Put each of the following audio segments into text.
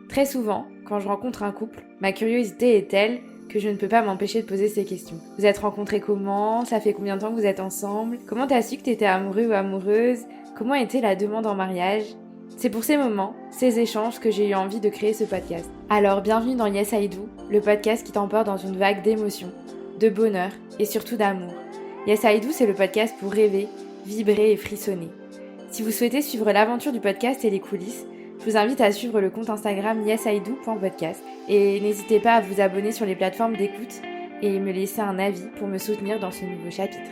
Très souvent, quand je rencontre un couple, ma curiosité est telle que je ne peux pas m'empêcher de poser ces questions. Vous êtes rencontrés comment? Ça fait combien de temps que vous êtes ensemble? Comment t'as su que t'étais amoureux ou amoureuse? Comment était la demande en mariage? C'est pour ces moments, ces échanges que j'ai eu envie de créer ce podcast. Alors bienvenue dans Yes I Do, le podcast qui t'emporte dans une vague d'émotions, de bonheur et surtout d'amour. Yes I Do, c'est le podcast pour rêver, vibrer et frissonner. Si vous souhaitez suivre l'aventure du podcast et les coulisses, je vous invite à suivre le compte Instagram yesido.podcast et n'hésitez pas à vous abonner sur les plateformes d'écoute et me laisser un avis pour me soutenir dans ce nouveau chapitre.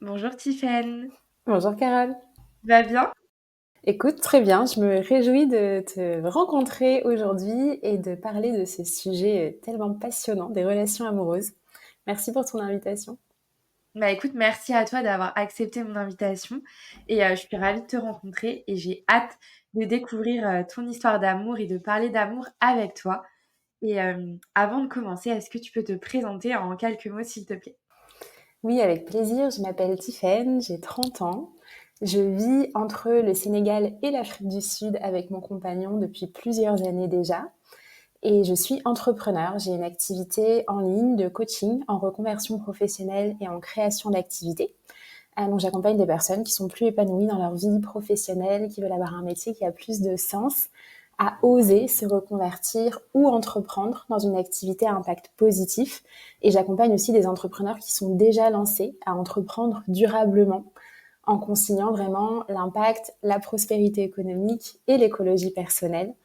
Bonjour Tiffaine, Bonjour Carole. tu vas bien? Écoute, très bien, je me réjouis de te rencontrer aujourd'hui et de parler de ce sujet tellement passionnant des relations amoureuses. Merci pour ton invitation. Bah écoute, merci à toi d'avoir accepté mon invitation et je suis ravie de te rencontrer et j'ai hâte de découvrir ton histoire d'amour et de parler d'amour avec toi. Et avant de commencer, est-ce que tu peux te présenter en quelques mots s'il te plaît? Oui, avec plaisir, je m'appelle Tiffaine, j'ai 30 ans. Je vis entre le Sénégal et l'Afrique du Sud avec mon compagnon depuis plusieurs années déjà. Et je suis entrepreneur. J'ai une activité en ligne de coaching en reconversion professionnelle et en création d'activités. Donc j'accompagne des personnes qui sont plus épanouies dans leur vie professionnelle, qui veulent avoir un métier qui a plus de sens, à oser se reconvertir ou entreprendre dans une activité à impact positif. Et j'accompagne aussi des entrepreneurs qui sont déjà lancés à entreprendre durablement en conciliant vraiment l'impact, la prospérité économique et l'écologie personnelle.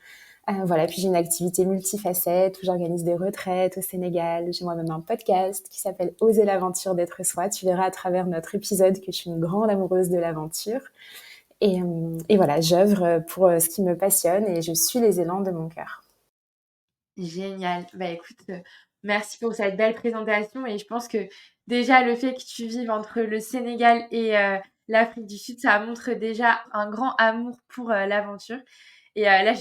Voilà, puis j'ai une activité multifacette où j'organise des retraites au Sénégal. J'ai moi-même un podcast qui s'appelle Oser l'aventure d'être soi. Tu verras à travers notre épisode que je suis une grande amoureuse de l'aventure. Et voilà, j'œuvre pour ce qui me passionne et je suis les élans de mon cœur. Génial. Bah écoute, merci pour cette belle présentation et je pense que déjà le fait que tu vives entre le Sénégal et l'Afrique du Sud, ça montre déjà un grand amour pour l'aventure. Et là,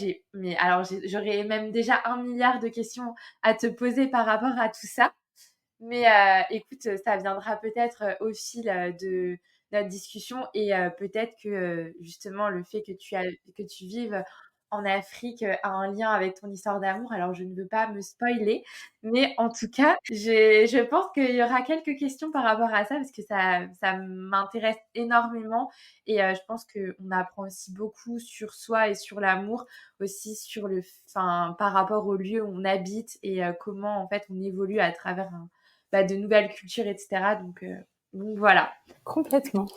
j'aurais même déjà 1 milliard de questions à te poser par rapport à tout ça. Mais écoute, ça viendra peut-être au fil de notre discussion et peut-être que justement le fait que tu vives en Afrique a un lien avec ton histoire d'amour. Alors je ne veux pas me spoiler, mais en tout cas, je pense qu'il y aura quelques questions par rapport à ça parce que ça m'intéresse énormément et je pense qu'on apprend aussi beaucoup sur soi et sur l'amour, aussi sur enfin, par rapport au lieu où on habite et comment en fait on évolue à travers de nouvelles cultures, etc. Donc voilà. Complètement.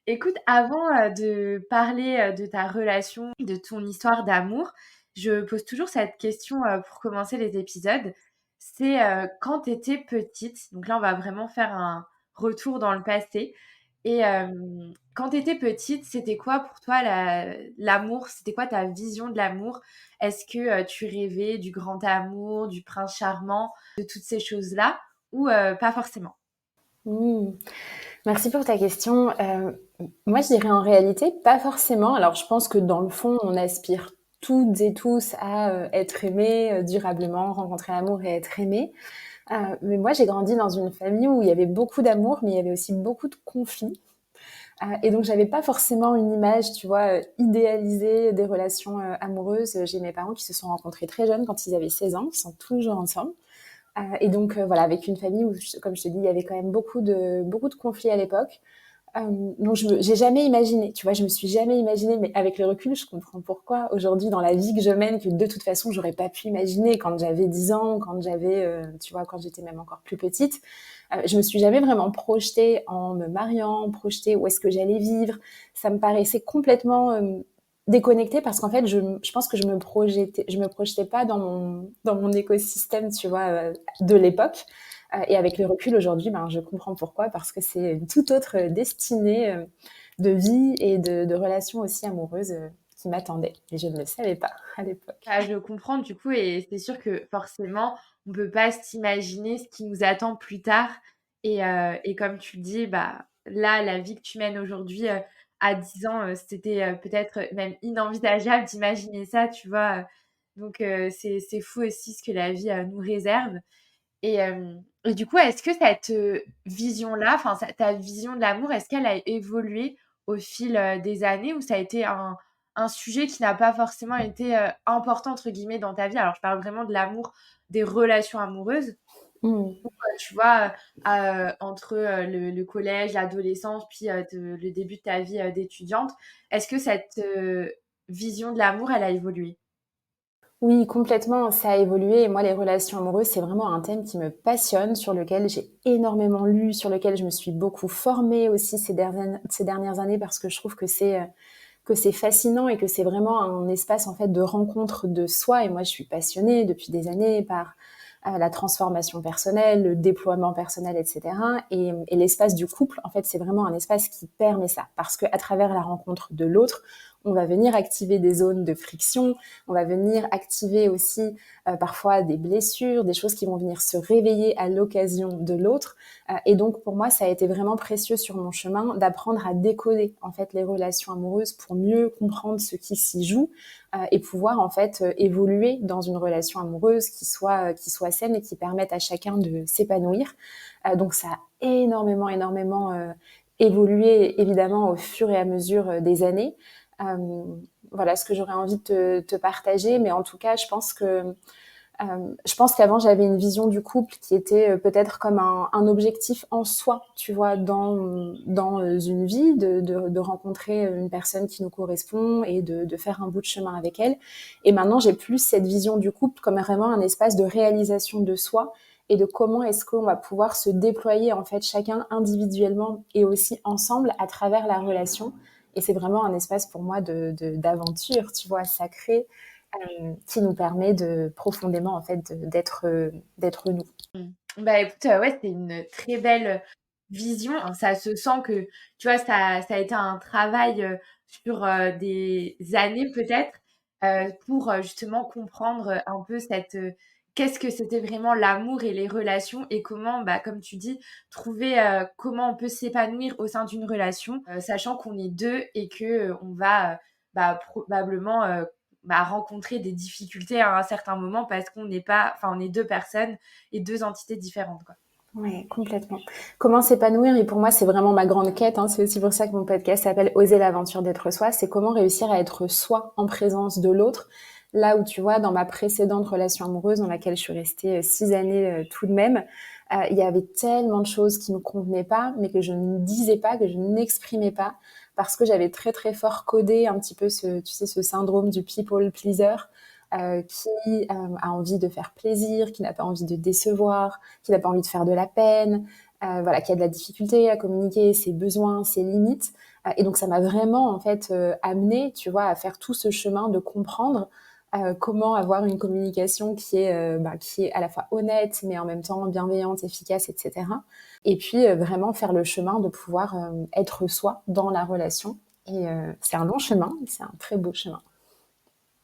Écoute, avant de parler de ta relation, de ton histoire d'amour, je pose toujours cette question pour commencer les épisodes. C'est quand tu étais petite, donc là on va vraiment faire un retour dans le passé. Et quand tu étais petite, c'était quoi pour toi l'amour? C'était quoi ta vision de l'amour? Est-ce que tu rêvais du grand amour, du prince charmant, de toutes ces choses-là, ou pas forcément? Mmh. Merci pour ta question. Moi, je dirais en réalité, pas forcément. Alors, je pense que dans le fond, on aspire toutes et tous à être aimés durablement, rencontrer l'amour et être aimés. Mais moi, j'ai grandi dans une famille où il y avait beaucoup d'amour, mais il y avait aussi beaucoup de conflits. Et donc, j'avais pas forcément une image, tu vois, idéalisée des relations amoureuses. J'ai mes parents qui se sont rencontrés très jeunes, quand ils avaient 16 ans, qui sont toujours ensemble. Et donc, voilà, avec une famille où, comme je te dis, il y avait quand même beaucoup de conflits à l'époque. Donc, j'ai jamais imaginé, tu vois, je me suis jamais imaginé, mais avec le recul, je comprends pourquoi aujourd'hui, dans la vie que je mène, que de toute façon, j'aurais pas pu imaginer quand j'avais 10 ans, quand j'avais, tu vois, quand j'étais même encore plus petite. Je me suis jamais vraiment projetée en me mariant, projetée où est-ce que j'allais vivre. Ça me paraissait complètement déconnecté parce qu'en fait, je pense que je me projetais pas dans mon écosystème, tu vois, de l'époque. Et avec le recul aujourd'hui, ben, je comprends pourquoi, parce que c'est une toute autre destinée de vie et de relations aussi amoureuses qui m'attendait. Et je ne le savais pas à l'époque. Bah, je comprends du coup et c'est sûr que forcément, on peut pas s'imaginer ce qui nous attend plus tard et comme tu le dis, bah, là, la vie que tu mènes aujourd'hui, à 10 ans, c'était, peut-être même inenvisageable d'imaginer ça, tu vois? Donc c'est fou aussi ce que la vie, nous réserve et du coup, est-ce que cette, vision-là, ta vision de l'amour, est-ce qu'elle a évolué au fil, des années ou ça a été un sujet qui n'a pas forcément été, «important» entre guillemets dans ta vie? Alors je parle vraiment de l'amour, des relations amoureuses Mmh. ou, tu vois, entre, le collège, l'adolescence, puis, le début de ta vie, d'étudiante. Est-ce que cette, vision de l'amour, elle a évolué? Oui, complètement, ça a évolué et moi, les relations amoureuses, c'est vraiment un thème qui me passionne, sur lequel j'ai énormément lu, sur lequel je me suis beaucoup formée aussi ces dernières années parce que je trouve que c'est fascinant et que c'est vraiment un espace en fait de rencontre de soi. Et moi, je suis passionnée depuis des années par la transformation personnelle, le déploiement personnel, etc. Et l'espace du couple, en fait, c'est vraiment un espace qui permet ça, parce que à travers la rencontre de l'autre, on va venir activer des zones de friction, on va venir activer aussi parfois des blessures, des choses qui vont venir se réveiller à l'occasion de l'autre. Et donc pour moi, ça a été vraiment précieux sur mon chemin d'apprendre à décoder en fait les relations amoureuses pour mieux comprendre ce qui s'y joue et pouvoir en fait évoluer dans une relation amoureuse qui soit saine et qui permette à chacun de s'épanouir. Donc ça a énormément évolué évidemment au fur et à mesure des années. Euh, voilà ce que j'aurais envie de te partager, mais en tout cas, je pense qu'avant, j'avais une vision du couple qui était peut-être comme un objectif en soi, tu vois, dans une vie, de rencontrer une personne qui nous correspond et de faire un bout de chemin avec elle. Et maintenant, j'ai plus cette vision du couple comme vraiment un espace de réalisation de soi et de comment est-ce qu'on va pouvoir se déployer, en fait, chacun individuellement et aussi ensemble à travers la relation. Et c'est vraiment un espace pour moi d'aventure, tu vois, sacré, qui nous permet de profondément en fait d'être nous. Mmh. Bah, écoute, ouais, c'est une très belle vision. Hein, ça se sent que, tu vois, ça a été un travail, sur, des années peut-être, pour, justement comprendre, un peu cette, qu'est-ce que c'était vraiment l'amour et les relations et comment, bah, comme tu dis, trouver, comment on peut s'épanouir au sein d'une relation, sachant qu'on est 2 et que, on va, bah, probablement, bah, rencontrer des difficultés à un certain moment parce qu'on n'est pas enfin, on est 2 personnes et 2 entités différentes, quoi. Ouais, complètement. Comment s'épanouir? Et pour moi, c'est vraiment ma grande quête, hein. C'est aussi pour ça que mon podcast s'appelle Oser l'aventure d'être soi. C'est comment réussir à être soi en présence de l'autre. Là où tu vois, dans ma précédente relation amoureuse, dans laquelle je suis restée 6 années tout de même, il y avait tellement de choses qui me convenaient pas, mais que je ne disais pas, que je n'exprimais pas, parce que j'avais très fort codé un petit peu tu sais, ce syndrome du people pleaser, qui a envie de faire plaisir, qui n'a pas envie de décevoir, qui n'a pas envie de faire de la peine, voilà, qui a de la difficulté à communiquer ses besoins, ses limites. Et donc ça m'a vraiment en fait amené, tu vois, à faire tout ce chemin de comprendre comment avoir une communication qui est à la fois honnête, mais en même temps bienveillante, efficace, etc. Et puis vraiment faire le chemin de pouvoir être soi dans la relation. Et c'est un long chemin, c'est un très beau chemin.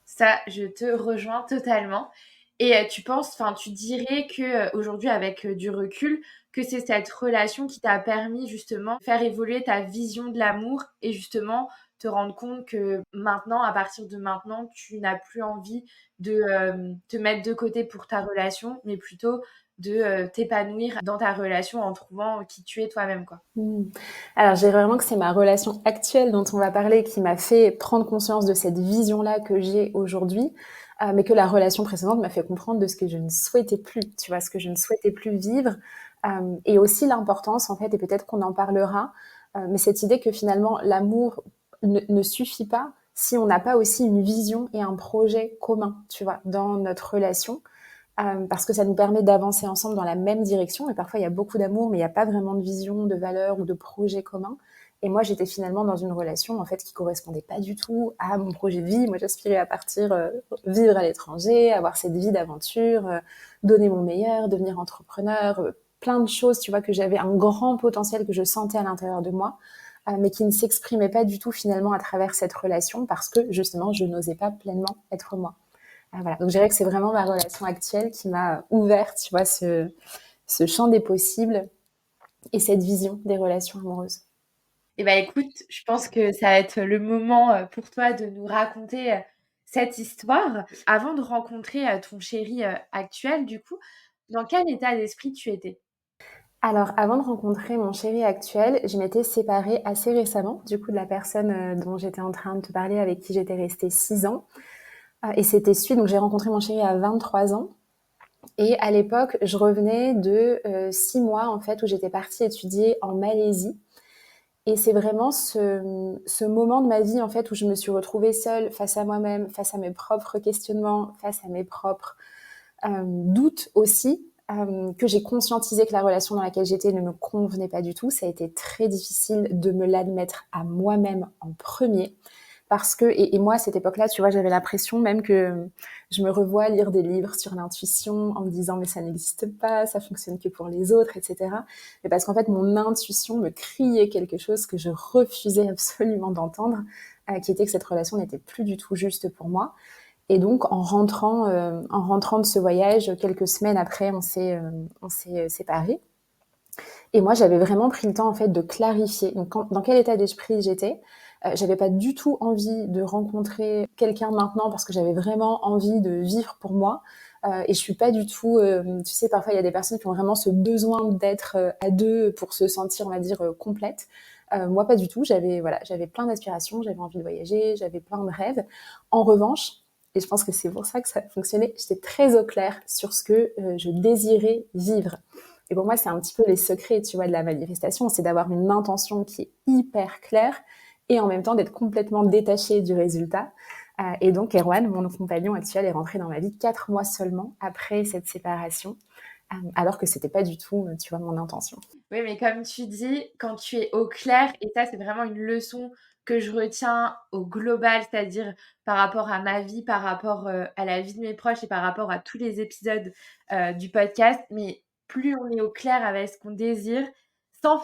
Ça, je te rejoins totalement et tu penses enfin, tu dirais que, aujourd'hui avec, du recul, que c'est cette relation qui t'a permis justement de faire évoluer ta vision de l'amour et justement te rendre compte que maintenant, à partir de maintenant, tu n'as plus envie de, te mettre de côté pour ta relation, mais plutôt de, t'épanouir dans ta relation en trouvant qui tu es toi-même, quoi? Mmh. Alors, je dirais vraiment que c'est ma relation actuelle dont on va parler qui m'a fait prendre conscience de cette vision-là que j'ai aujourd'hui, mais que la relation précédente m'a fait comprendre de ce que je ne souhaitais plus, tu vois? Ce que je ne souhaitais plus vivre, et aussi l'importance, en fait, et peut-être qu'on en parlera, mais cette idée que finalement l'amour ne suffit pas si on n'a pas aussi une vision et un projet commun, tu vois? Dans notre relation. Parce que ça nous permet d'avancer ensemble dans la même direction. Et parfois, il y a beaucoup d'amour, mais il n'y a pas vraiment de vision, de valeur ou de projet commun. Et moi, j'étais finalement dans une relation en fait qui correspondait pas du tout à mon projet de vie. Moi, j'aspirais à partir vivre à l'étranger, avoir cette vie d'aventure, donner mon meilleur, devenir entrepreneur, plein de choses, tu vois, que j'avais un grand potentiel que je sentais à l'intérieur de moi, mais qui ne s'exprimait pas du tout finalement à travers cette relation parce que justement, je n'osais pas pleinement être moi. Voilà. Donc, je dirais que c'est vraiment ma relation actuelle qui m'a ouvert, tu vois, ce champ des possibles et cette vision des relations amoureuses. Eh ben, écoute, je pense que ça va être le moment, pour toi de nous raconter, cette histoire. Avant de rencontrer, ton chéri, actuel du coup, dans quel état d'esprit tu étais? Alors, avant de rencontrer mon chéri actuel, je m'étais séparée assez récemment, du coup, de la personne dont j'étais en train de te parler, avec qui j'étais restée 6 ans. Et c'était suite, donc j'ai rencontré mon chéri à 23 ans. Et à l'époque, je revenais de 6 mois, en fait, où j'étais partie étudier en Malaisie. Et c'est vraiment ce moment de ma vie, en fait, où je me suis retrouvée seule face à moi-même, face à mes propres questionnements, face à mes propres doutes aussi, que j'ai conscientisé que la relation dans laquelle j'étais ne me convenait pas du tout. Ça a été très difficile de me l'admettre à moi-même en premier. Parce que, et moi, à cette époque-là, tu vois, j'avais l'impression même que je me revois lire des livres sur l'intuition en me disant, mais ça n'existe pas, ça fonctionne que pour les autres, etc. Mais parce qu'en fait, mon intuition me criait quelque chose que je refusais absolument d'entendre, qui était que cette relation n'était plus du tout juste pour moi. Et donc, en rentrant de ce voyage, quelques semaines après, on s'est séparés. Et moi, j'avais vraiment pris le temps, en fait, de clarifier. Donc, dans quel état d'esprit j'étais. J'avais pas du tout envie de rencontrer quelqu'un maintenant parce que j'avais vraiment envie de vivre pour moi. Et je suis pas du tout, tu sais, parfois il y a des personnes qui ont vraiment ce besoin d'être à deux pour se sentir, on va dire, complète. Moi, pas du tout. J'avais plein d'aspirations, j'avais envie de voyager, j'avais plein de rêves. En revanche, et je pense que c'est pour ça que ça a fonctionné, j'étais très au clair sur ce que je désirais vivre. Et pour moi, c'est un petit peu les secrets, tu vois, de la manifestation, c'est d'avoir une intention qui est hyper claire et en même temps d'être complètement détaché du résultat. Et donc, Erwan, mon compagnon actuel, est rentré dans ma vie 4 mois seulement après cette séparation, alors que c'était pas du tout, tu vois, mon intention. Oui, mais comme tu dis, quand tu es au clair, et ça, c'est vraiment une leçon que je retiens au global, c'est-à-dire par rapport à ma vie, par rapport à la vie de mes proches et par rapport à tous les épisodes du podcast. Mais plus on est au clair avec ce qu'on désire, sans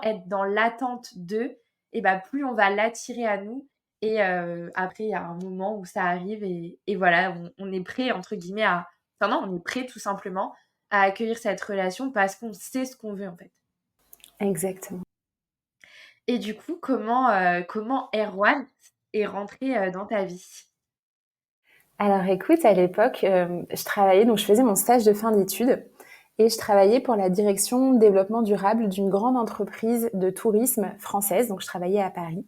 être dans l'attente d'eux, et ben plus on va l'attirer à nous. Et après, il y a un moment où ça arrive et voilà, on est prêt, entre guillemets, à... Enfin non, on est prêt tout simplement à accueillir cette relation parce qu'on sait ce qu'on veut en fait. Exactement. Et du coup, comment Erwan est rentré, dans ta vie? Alors écoute, à l'époque, je travaillais, donc je faisais mon stage de fin d'études et je travaillais pour la direction développement durable d'une grande entreprise de tourisme française, donc je travaillais à Paris.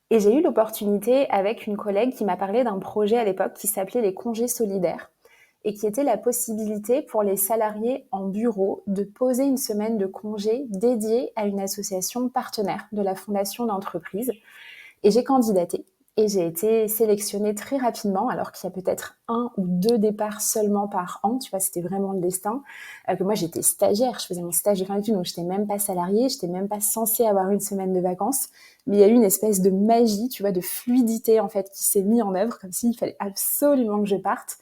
Et j'ai eu l'opportunité avec une collègue qui m'a parlé d'un projet à l'époque qui s'appelait les congés solidaires et qui était la possibilité pour les salariés en bureau de poser une semaine de congé dédiée à une association partenaire de la fondation d'entreprise. Et j'ai candidaté et j'ai été sélectionnée très rapidement, alors qu'il y a peut-être 1 ou 2 départs seulement par an. Tu vois, c'était vraiment le destin. Que moi, j'étais stagiaire, je faisais mon stage de fin d'études, donc j'étais même pas salariée, j'étais même pas censée avoir une semaine de vacances. Mais il y a eu une espèce de magie, tu vois, de fluidité en fait, qui s'est mise en œuvre, comme s'il fallait absolument que je parte.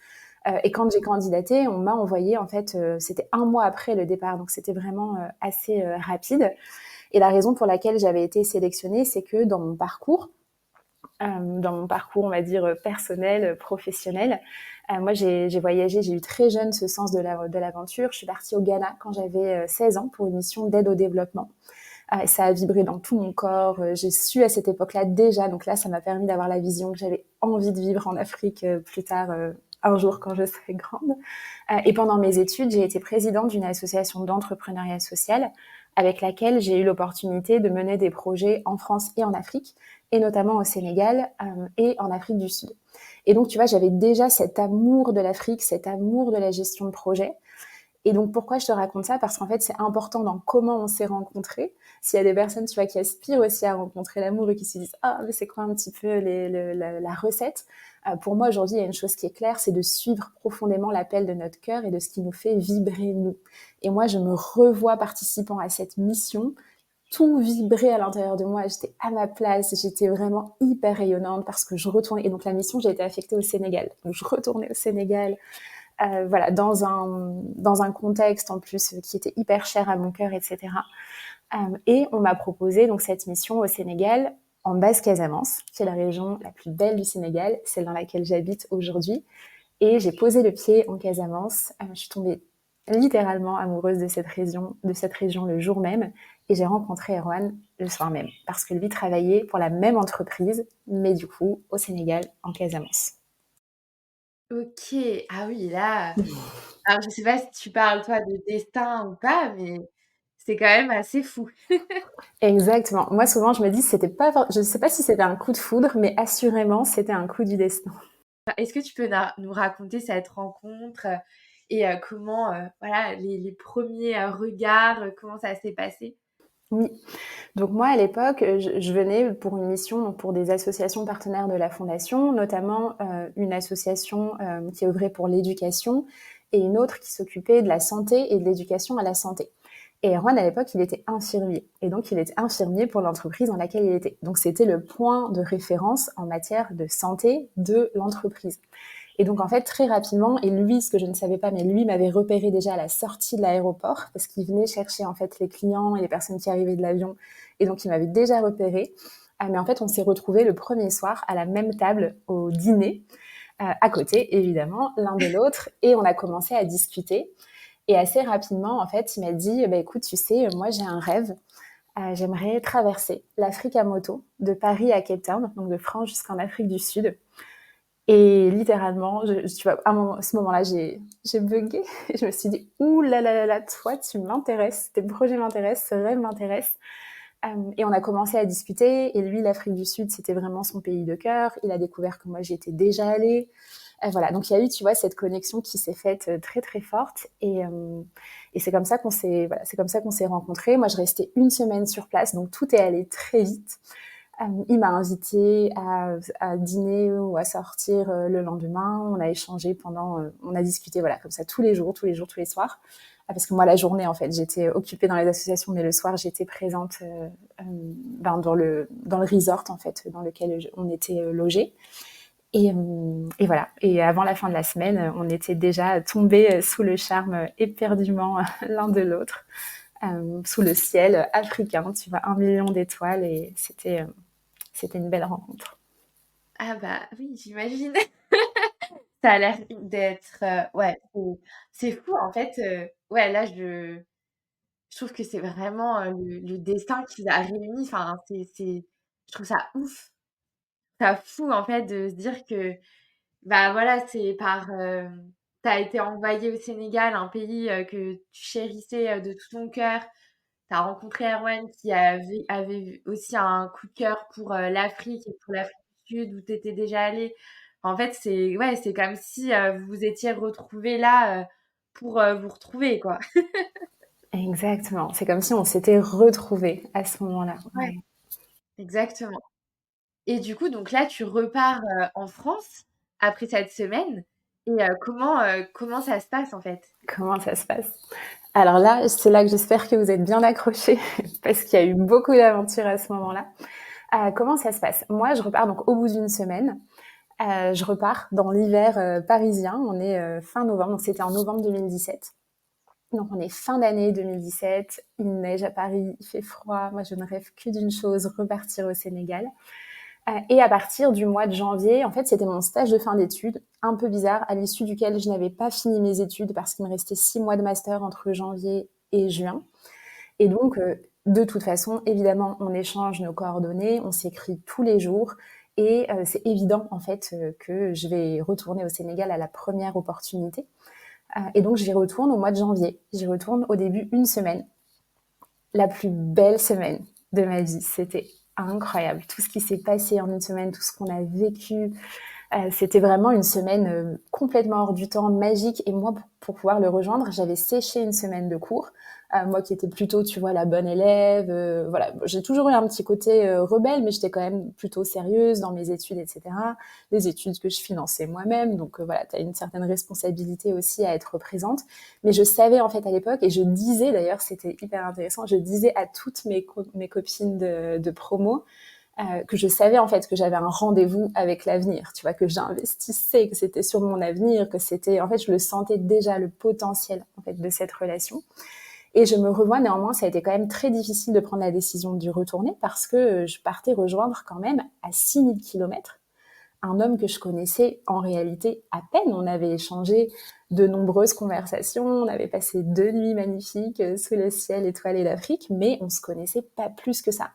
Et quand j'ai candidaté, on m'a envoyé, en fait, c'était 1 mois après le départ, donc c'était vraiment assez rapide. Et la raison pour laquelle j'avais été sélectionnée, c'est que dans mon parcours, on va dire, personnel, professionnel. Moi, j'ai voyagé, j'ai eu très jeune ce sens de l'aventure. Je suis partie au Ghana quand j'avais 16 ans pour une mission d'aide au développement. Ça a vibré dans tout mon corps. J'ai su à cette époque-là déjà, donc là, ça m'a permis d'avoir la vision que j'avais envie de vivre en Afrique plus tard, un jour quand je serai grande. Et pendant mes études, j'ai été présidente d'une association d'entrepreneuriat social avec laquelle j'ai eu l'opportunité de mener des projets en France et en Afrique, et notamment au Sénégal et en Afrique du Sud. Et donc, tu vois, j'avais déjà cet amour de l'Afrique, cet amour de la gestion de projet. Et donc, pourquoi je te raconte ça? Parce qu'en fait, c'est important dans comment on s'est rencontrés. S'il y a des personnes, tu vois, qui aspirent aussi à rencontrer l'amour et qui se disent, ah, mais c'est quoi un petit peu la recette? Pour moi, aujourd'hui, il y a une chose qui est claire, c'est de suivre profondément l'appel de notre cœur et de ce qui nous fait vibrer, nous. Et moi, je me revois participant à cette mission, tout vibrait à l'intérieur de moi. J'étais à ma place, j'étais vraiment hyper rayonnante parce que je retournais. Et donc, la mission, j'ai été affectée au Sénégal. Donc, je retournais au Sénégal, voilà, dans un contexte en plus qui était hyper cher à mon cœur, etc. Et on m'a proposé donc cette mission au Sénégal, en Basse-Casamance, qui est la région la plus belle du Sénégal, celle dans laquelle j'habite aujourd'hui. Et j'ai posé le pied en Casamance. Je suis tombée littéralement amoureuse de cette région le jour même. Et j'ai rencontré Erwan le soir même, parce que lui travaillait pour la même entreprise, mais du coup au Sénégal, en Casamance. OK. Ah oui, là, Alors je sais pas si tu parles toi de destin ou pas, mais c'est quand même assez fou. Exactement. Moi, souvent, je me dis, c'était pas, je sais pas si c'était un coup de foudre, mais assurément, c'était un coup du destin. Est-ce que tu peux nous raconter cette rencontre et comment, voilà, les premiers regards, comment ça s'est passé? Oui. Donc moi, à l'époque, je venais pour une mission, donc pour des associations partenaires de la fondation, notamment une association qui œuvrait pour l'éducation et une autre qui s'occupait de la santé et de l'éducation à la santé. Et Erwan, à l'époque, il était infirmier. Et donc, il était infirmier pour l'entreprise dans laquelle il était. Donc, c'était le point de référence en matière de santé de l'entreprise. Et donc, en fait, très rapidement, et lui, ce que je ne savais pas, mais lui m'avait repéré déjà à la sortie de l'aéroport, parce qu'il venait chercher, en fait, les clients et les personnes qui arrivaient de l'avion. Et donc, il m'avait déjà repéré. Mais en fait, on s'est retrouvés le premier soir à la même table au dîner, à côté, évidemment, l'un de l'autre. Et on a commencé à discuter. Et assez rapidement, en fait, il m'a dit, bah, écoute, tu sais, moi, j'ai un rêve. J'aimerais traverser l'Afrique à moto, de Paris à Cape Town, donc de France jusqu'en Afrique du Sud. Et littéralement, tu vois, à ce moment-là, j'ai bugué. Je me suis dit, ouh là là là là, toi, tu m'intéresses, tes projets m'intéressent, ce rêve m'intéresse. Et on a commencé à discuter. Et lui, l'Afrique du Sud, c'était vraiment son pays de cœur. Il a découvert que moi, j'y étais déjà allée. Voilà, donc il y a eu, tu vois, cette connexion qui s'est faite très très forte. Et c'est comme ça qu'on s'est, voilà, c'est comme ça qu'on s'est rencontrés. Moi, je restais une semaine sur place, donc tout est allé très vite. Il m'a invité à dîner ou à sortir le lendemain. On a échangé pendant, on a discuté, voilà, comme ça tous les jours, tous les jours, tous les soirs. Parce que moi, la journée, en fait, j'étais occupée dans les associations, mais le soir, j'étais présente dans le resort, en fait, dans lequel on était logés. Et voilà. Et avant la fin de la semaine, on était déjà tombés sous le charme éperdument l'un de l'autre, sous le ciel africain, tu vois, 1 million d'étoiles. Et c'était une belle rencontre. Ah bah, oui, j'imagine. Ça a l'air d'être, ouais, c'est fou en fait, ouais, là je trouve que c'est vraiment, le destin qui nous a réunis. Enfin, c'est je trouve ça ouf, ça fou en fait de se dire que, bah, voilà, c'est par, tu as été envoyé au Sénégal, un pays, que tu chérissais, de tout ton cœur. Tu as rencontré Erwan qui avait aussi un coup de cœur pour, l'Afrique et pour l'Afrique du Sud où tu étais déjà allé. En fait, c'est ouais, c'est comme si, vous vous étiez retrouvés là, pour, vous retrouver, quoi. Exactement. C'est comme si on s'était retrouvés à ce moment-là. Ouais, Ouais. exactement. Et du coup, donc là, tu repars, en France après cette semaine et comment ça se passe, en fait? Comment ça se passe? Alors là, c'est là que j'espère que vous êtes bien accrochés parce qu'il y a eu beaucoup d'aventures à ce moment-là. Comment ça se passe? Moi, je repars donc au bout d'une semaine. Je repars dans l'hiver parisien. On est fin novembre, donc c'était en novembre 2017. Donc on est fin d'année 2017, il neige à Paris, il fait froid. Moi, je ne rêve que d'une chose, repartir au Sénégal. Et à partir du mois de janvier, en fait, c'était mon stage de fin d'études, un peu bizarre, à l'issue duquel je n'avais pas fini mes études parce qu'il me restait 6 mois de master entre janvier et juin. Et donc, de toute façon, évidemment, on échange nos coordonnées, on s'écrit tous les jours. Et c'est évident, en fait, que je vais retourner au Sénégal à la première opportunité. Et donc, j'y retourne au mois de janvier. J'y retourne au début une semaine. La plus belle semaine de ma vie. C'était incroyable. Tout ce qui s'est passé en une semaine, tout ce qu'on a vécu, c'était vraiment une semaine complètement hors du temps, magique. Et moi, pour pouvoir le rejoindre, j'avais séché une semaine de cours. Moi qui étais plutôt, tu vois, la bonne élève. Voilà, j'ai toujours eu un petit côté rebelle, mais j'étais quand même plutôt sérieuse dans mes études, etc. Les études que je finançais moi-même. Donc voilà, tu as une certaine responsabilité aussi à être présente. Mais je savais en fait à l'époque, et je disais d'ailleurs, c'était hyper intéressant, je disais à toutes mes copines de promo, que je savais en fait que j'avais un rendez-vous avec l'avenir, tu vois, que j'investissais, que c'était sur mon avenir, que c'était, en fait, je le sentais déjà le potentiel en fait de cette relation. Et je me revois néanmoins, ça a été quand même très difficile de prendre la décision d'y retourner parce que je partais rejoindre quand même à 6 000 kilomètres un homme que je connaissais en réalité à peine. On avait échangé de nombreuses conversations, on avait passé 2 nuits magnifiques sous le ciel étoilé d'Afrique, mais on se connaissait pas plus que ça.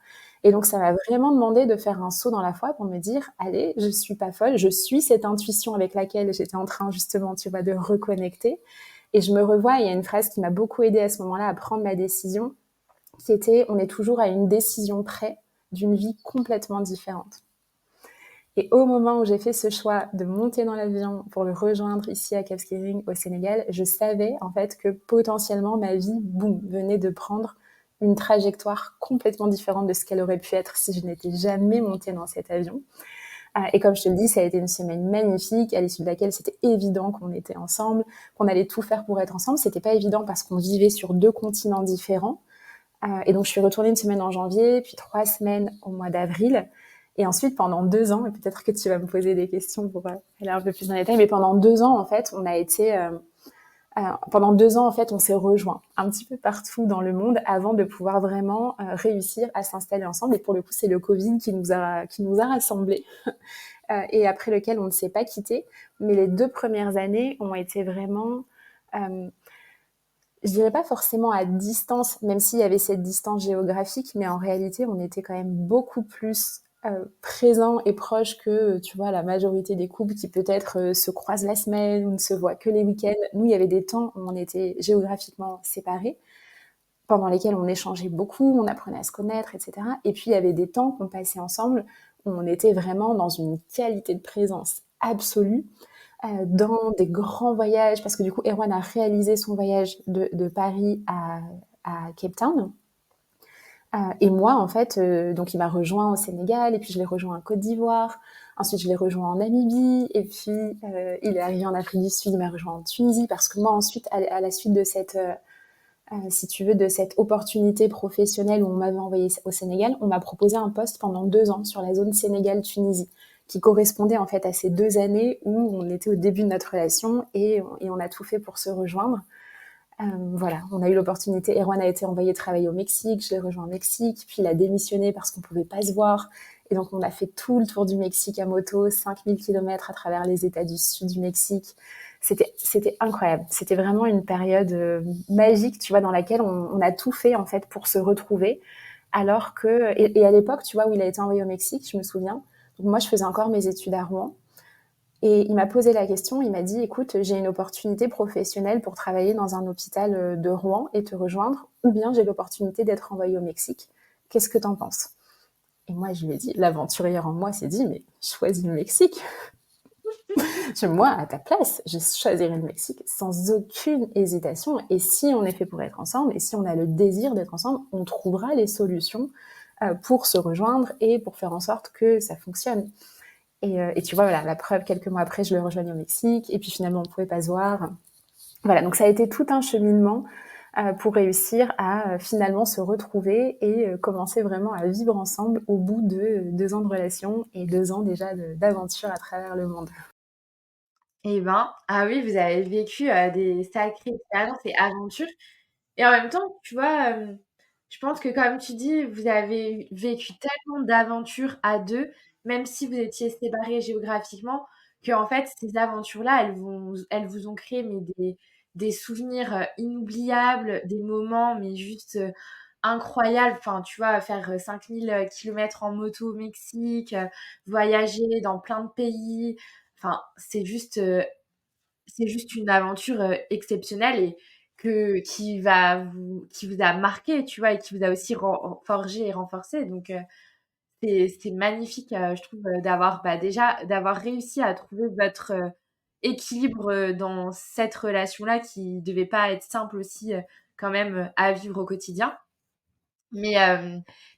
Et donc ça m'a vraiment demandé de faire un saut dans la foi pour me dire, allez, je suis pas folle, je suis cette intuition avec laquelle j'étais en train justement, tu vois, de reconnecter. Et je me revois, il y a une phrase qui m'a beaucoup aidée à ce moment-là à prendre ma décision, qui était « on est toujours à une décision près d'une vie complètement différente ». Et au moment où j'ai fait ce choix de monter dans l'avion pour le rejoindre ici à Cap Skirring au Sénégal, je savais en fait que potentiellement ma vie, boum, venait de prendre une trajectoire complètement différente de ce qu'elle aurait pu être si je n'étais jamais montée dans cet avion. Et comme je te le dis, ça a été une semaine magnifique, à l'issue de laquelle c'était évident qu'on était ensemble, qu'on allait tout faire pour être ensemble. C'était pas évident parce qu'on vivait sur 2 continents différents. Et donc, je suis retournée une semaine en janvier, puis 3 semaines au mois d'avril. Et ensuite, pendant 2 ans, et peut-être que tu vas me poser des questions pour aller un peu plus dans les détails, mais pendant 2 ans, en fait, pendant 2 ans, en fait, on s'est rejoints un petit peu partout dans le monde avant de pouvoir vraiment réussir à s'installer ensemble. Et pour le coup, c'est le Covid qui nous a rassemblés et après lequel on ne s'est pas quitté. Mais les 2 premières années ont été vraiment, je dirais pas forcément à distance, même s'il y avait cette distance géographique, mais en réalité, on était quand même beaucoup plus présents et proches que, tu vois, la majorité des couples qui peut-être se croisent la semaine ou ne se voient que les week-ends. Nous, il y avait des temps où on était géographiquement séparés, pendant lesquels on échangeait beaucoup, on apprenait à se connaître, etc. Et puis, il y avait des temps qu'on passait ensemble où on était vraiment dans une qualité de présence absolue, dans des grands voyages, parce que du coup, Erwan a réalisé son voyage de Paris à Cape Town. Et moi, en fait, donc il m'a rejoint au Sénégal, et puis je l'ai rejoint en Côte d'Ivoire. Ensuite, je l'ai rejoint en Namibie, et puis il est arrivé en Afrique du Sud, il m'a rejoint en Tunisie, parce que moi, ensuite, à la suite de cette, si tu veux, de cette opportunité professionnelle où on m'avait envoyé au Sénégal, on m'a proposé un poste pendant 2 ans sur la zone Sénégal-Tunisie, qui correspondait en fait à ces 2 années où on était au début de notre relation et on a tout fait pour se rejoindre. Voilà, on a eu l'opportunité. Erwan a été envoyé travailler au Mexique, je l'ai rejoint au Mexique, puis il a démissionné parce qu'on pouvait pas se voir. Et donc, on a fait tout le tour du Mexique à moto, 5000 kilomètres à travers les États du sud du Mexique. C'était incroyable. C'était vraiment une période magique, tu vois, dans laquelle on a tout fait, en fait, pour se retrouver. Alors que, et à l'époque, tu vois, où il a été envoyé au Mexique, je me souviens. Donc, moi, je faisais encore mes études à Rouen. Et il m'a posé la question, il m'a dit, écoute, j'ai une opportunité professionnelle pour travailler dans un hôpital de Rouen et te rejoindre, ou bien j'ai l'opportunité d'être envoyée au Mexique. Qu'est-ce que t'en penses? Et moi, je lui ai dit, l'aventurière en moi s'est dit, mais choisis le Mexique. Moi, à ta place, je choisirais le Mexique sans aucune hésitation. Et si on est fait pour être ensemble, et si on a le désir d'être ensemble, on trouvera les solutions pour se rejoindre et pour faire en sorte que ça fonctionne. Et tu vois, voilà, la preuve, quelques mois après, je le rejoignais au Mexique, et puis finalement, on ne pouvait pas se voir. Voilà, donc ça a été tout un cheminement pour réussir à finalement se retrouver et commencer vraiment à vivre ensemble au bout de 2 ans de relation et 2 ans déjà d'aventure à travers le monde. Eh ben, ah oui, vous avez vécu, des sacrées expériences et aventures et en même temps, tu vois, je pense que comme tu dis, vous avez vécu tellement d'aventures à 2, même si vous étiez séparés géographiquement, qu'en fait, ces aventures-là, elles vous ont créé mais des souvenirs, inoubliables, des moments mais juste, incroyables. Enfin, tu vois, faire, 5000 kilomètres en moto au Mexique, voyager dans plein de pays. Enfin, c'est juste une aventure, exceptionnelle et qui vous a marqué, tu vois? Et qui vous a aussi forgé et renforcé donc c'est magnifique, je trouve, d'avoir réussi à trouver votre, équilibre, dans cette relation-là qui devait pas être simple aussi, quand même, à vivre au quotidien. Mais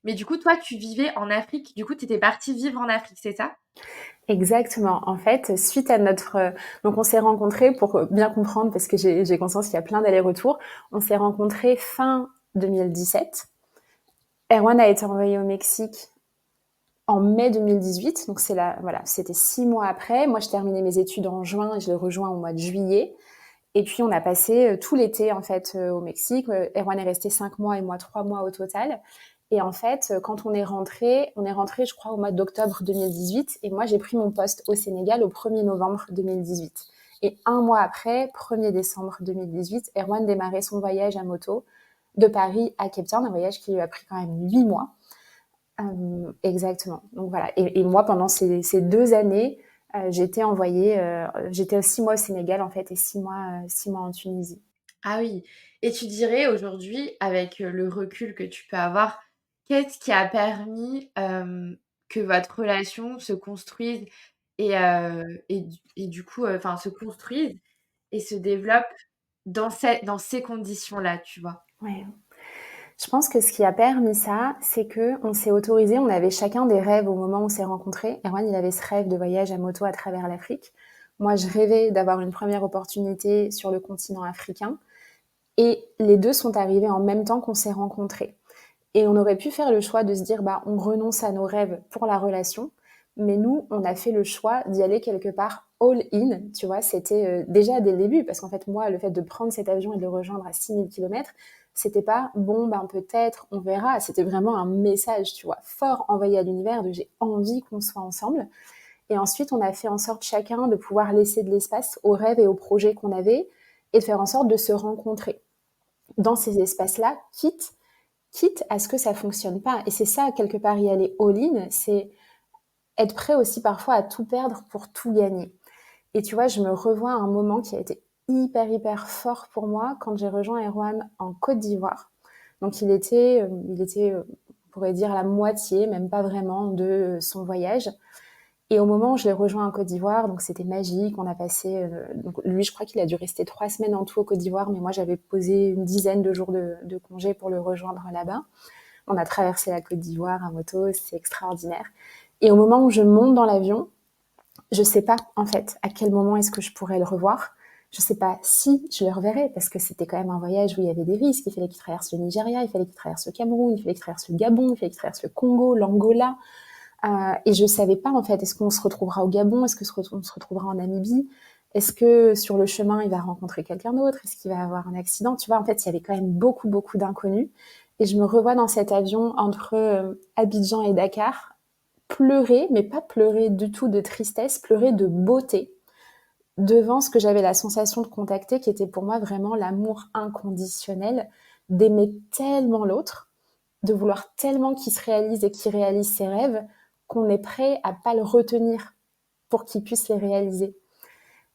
mais du coup, toi, tu vivais en Afrique. Du coup, tu étais partie vivre en Afrique, c'est ça? Exactement. En fait, suite à notre, donc on s'est rencontrés pour bien comprendre, parce que j'ai conscience qu'il y a plein d'allers-retours. On s'est rencontrés fin 2017. Erwan a été envoyé au Mexique en mai 2018, donc voilà, c'était 6 mois après. Moi, je terminais mes études en juin et je l'ai rejoint au mois de juillet. Et puis, on a passé tout l'été, en fait, au Mexique. Erwan est resté 5 mois et moi 3 mois au total. Et en fait, quand on est rentré, je crois, au mois d'octobre 2018. Et moi, j'ai pris mon poste au Sénégal au 1er novembre 2018. Et un mois après, 1er décembre 2018, Erwan démarrait son voyage à moto de Paris à Cape Town, un voyage qui lui a pris quand même 8 mois. Exactement. Donc voilà. Et moi, pendant ces 2 années, j'étais 6 mois au Sénégal en fait et 6 mois en Tunisie. Ah oui, et tu dirais aujourd'hui, avec, le recul que tu peux avoir, qu'est-ce qui a permis, que votre relation se construise et du coup, enfin se construise et se développe dans ces conditions-là, tu vois? Ouais. Je pense que ce qui a permis ça, c'est qu'on s'est autorisé, on avait chacun des rêves au moment où on s'est rencontrés. Erwan, il avait ce rêve de voyage à moto à travers l'Afrique. Moi, je rêvais d'avoir une première opportunité sur le continent africain. Et les deux sont arrivés en même temps qu'on s'est rencontrés. Et on aurait pu faire le choix de se dire, bah, on renonce à nos rêves pour la relation. Mais nous, on a fait le choix d'y aller quelque part all in, tu vois. C'était déjà dès le début, parce qu'en fait, moi, le fait de prendre cet avion et de le rejoindre à 6 000 kilomètres, c'était pas bon, ben peut-être, on verra. C'était vraiment un message, tu vois, fort envoyé à l'univers de j'ai envie qu'on soit ensemble. Et ensuite, on a fait en sorte chacun de pouvoir laisser de l'espace aux rêves et aux projets qu'on avait et de faire en sorte de se rencontrer dans ces espaces-là, quitte à ce que ça fonctionne pas. Et c'est ça, quelque part, y aller all-in, c'est être prêt aussi parfois à tout perdre pour tout gagner. Et tu vois, je me revois à un moment qui a été hyper fort pour moi quand j'ai rejoint Erwan en Côte d'Ivoire. Donc on pourrait dire à la moitié, même pas vraiment, de son voyage. Et au moment où je l'ai rejoint en Côte d'Ivoire, donc c'était magique. On a passé, donc lui, je crois qu'il a dû rester 3 semaines en tout au Côte d'Ivoire, mais moi j'avais posé une dizaine de jours de congé pour le rejoindre là-bas. On a traversé la Côte d'Ivoire à moto, c'est extraordinaire. Et au moment où je monte dans l'avion, je sais pas en fait à quel moment est-ce que je pourrais le revoir. Je sais pas si je le reverrai parce que c'était quand même un voyage où il y avait des risques. Il fallait qu'il traverse le Nigeria, il fallait qu'il traverse le Cameroun, il fallait qu'il traverse le Gabon, il fallait qu'il traverse le Congo, l'Angola. Et je savais pas en fait, est-ce qu'on se retrouvera au Gabon, est-ce qu'on se retrouvera en Namibie, est-ce que sur le chemin il va rencontrer quelqu'un d'autre, est-ce qu'il va avoir un accident, tu vois, en fait il y avait quand même beaucoup d'inconnus. Et je me revois dans cet avion entre Abidjan et Dakar, pleurer, mais pas pleurer du tout de tristesse, pleurer de beauté devant ce que j'avais la sensation de contacter, qui était pour moi vraiment l'amour inconditionnel, d'aimer tellement l'autre, de vouloir tellement qu'il se réalise et qu'il réalise ses rêves, qu'on est prêt à pas le retenir pour qu'il puisse les réaliser.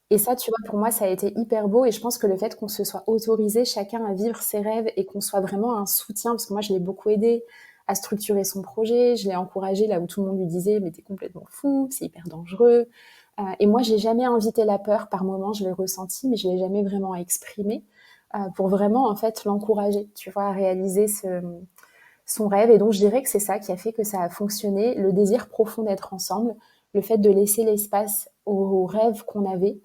Et ça, tu vois, pour moi, ça a été hyper beau. Et je pense que le fait qu'on se soit autorisé chacun à vivre ses rêves et qu'on soit vraiment un soutien, parce que moi, je l'ai beaucoup aidé à structurer son projet, je l'ai encouragé là où tout le monde lui disait, mais t'es complètement fou, c'est hyper dangereux. Et moi, j'ai jamais invité la peur. Par moments, je l'ai ressenti, mais je l'ai jamais vraiment exprimé pour vraiment, en fait, l'encourager, tu vois, à réaliser son rêve. Et donc, je dirais que c'est ça qui a fait que ça a fonctionné, le désir profond d'être ensemble, le fait de laisser l'espace aux rêves qu'on avait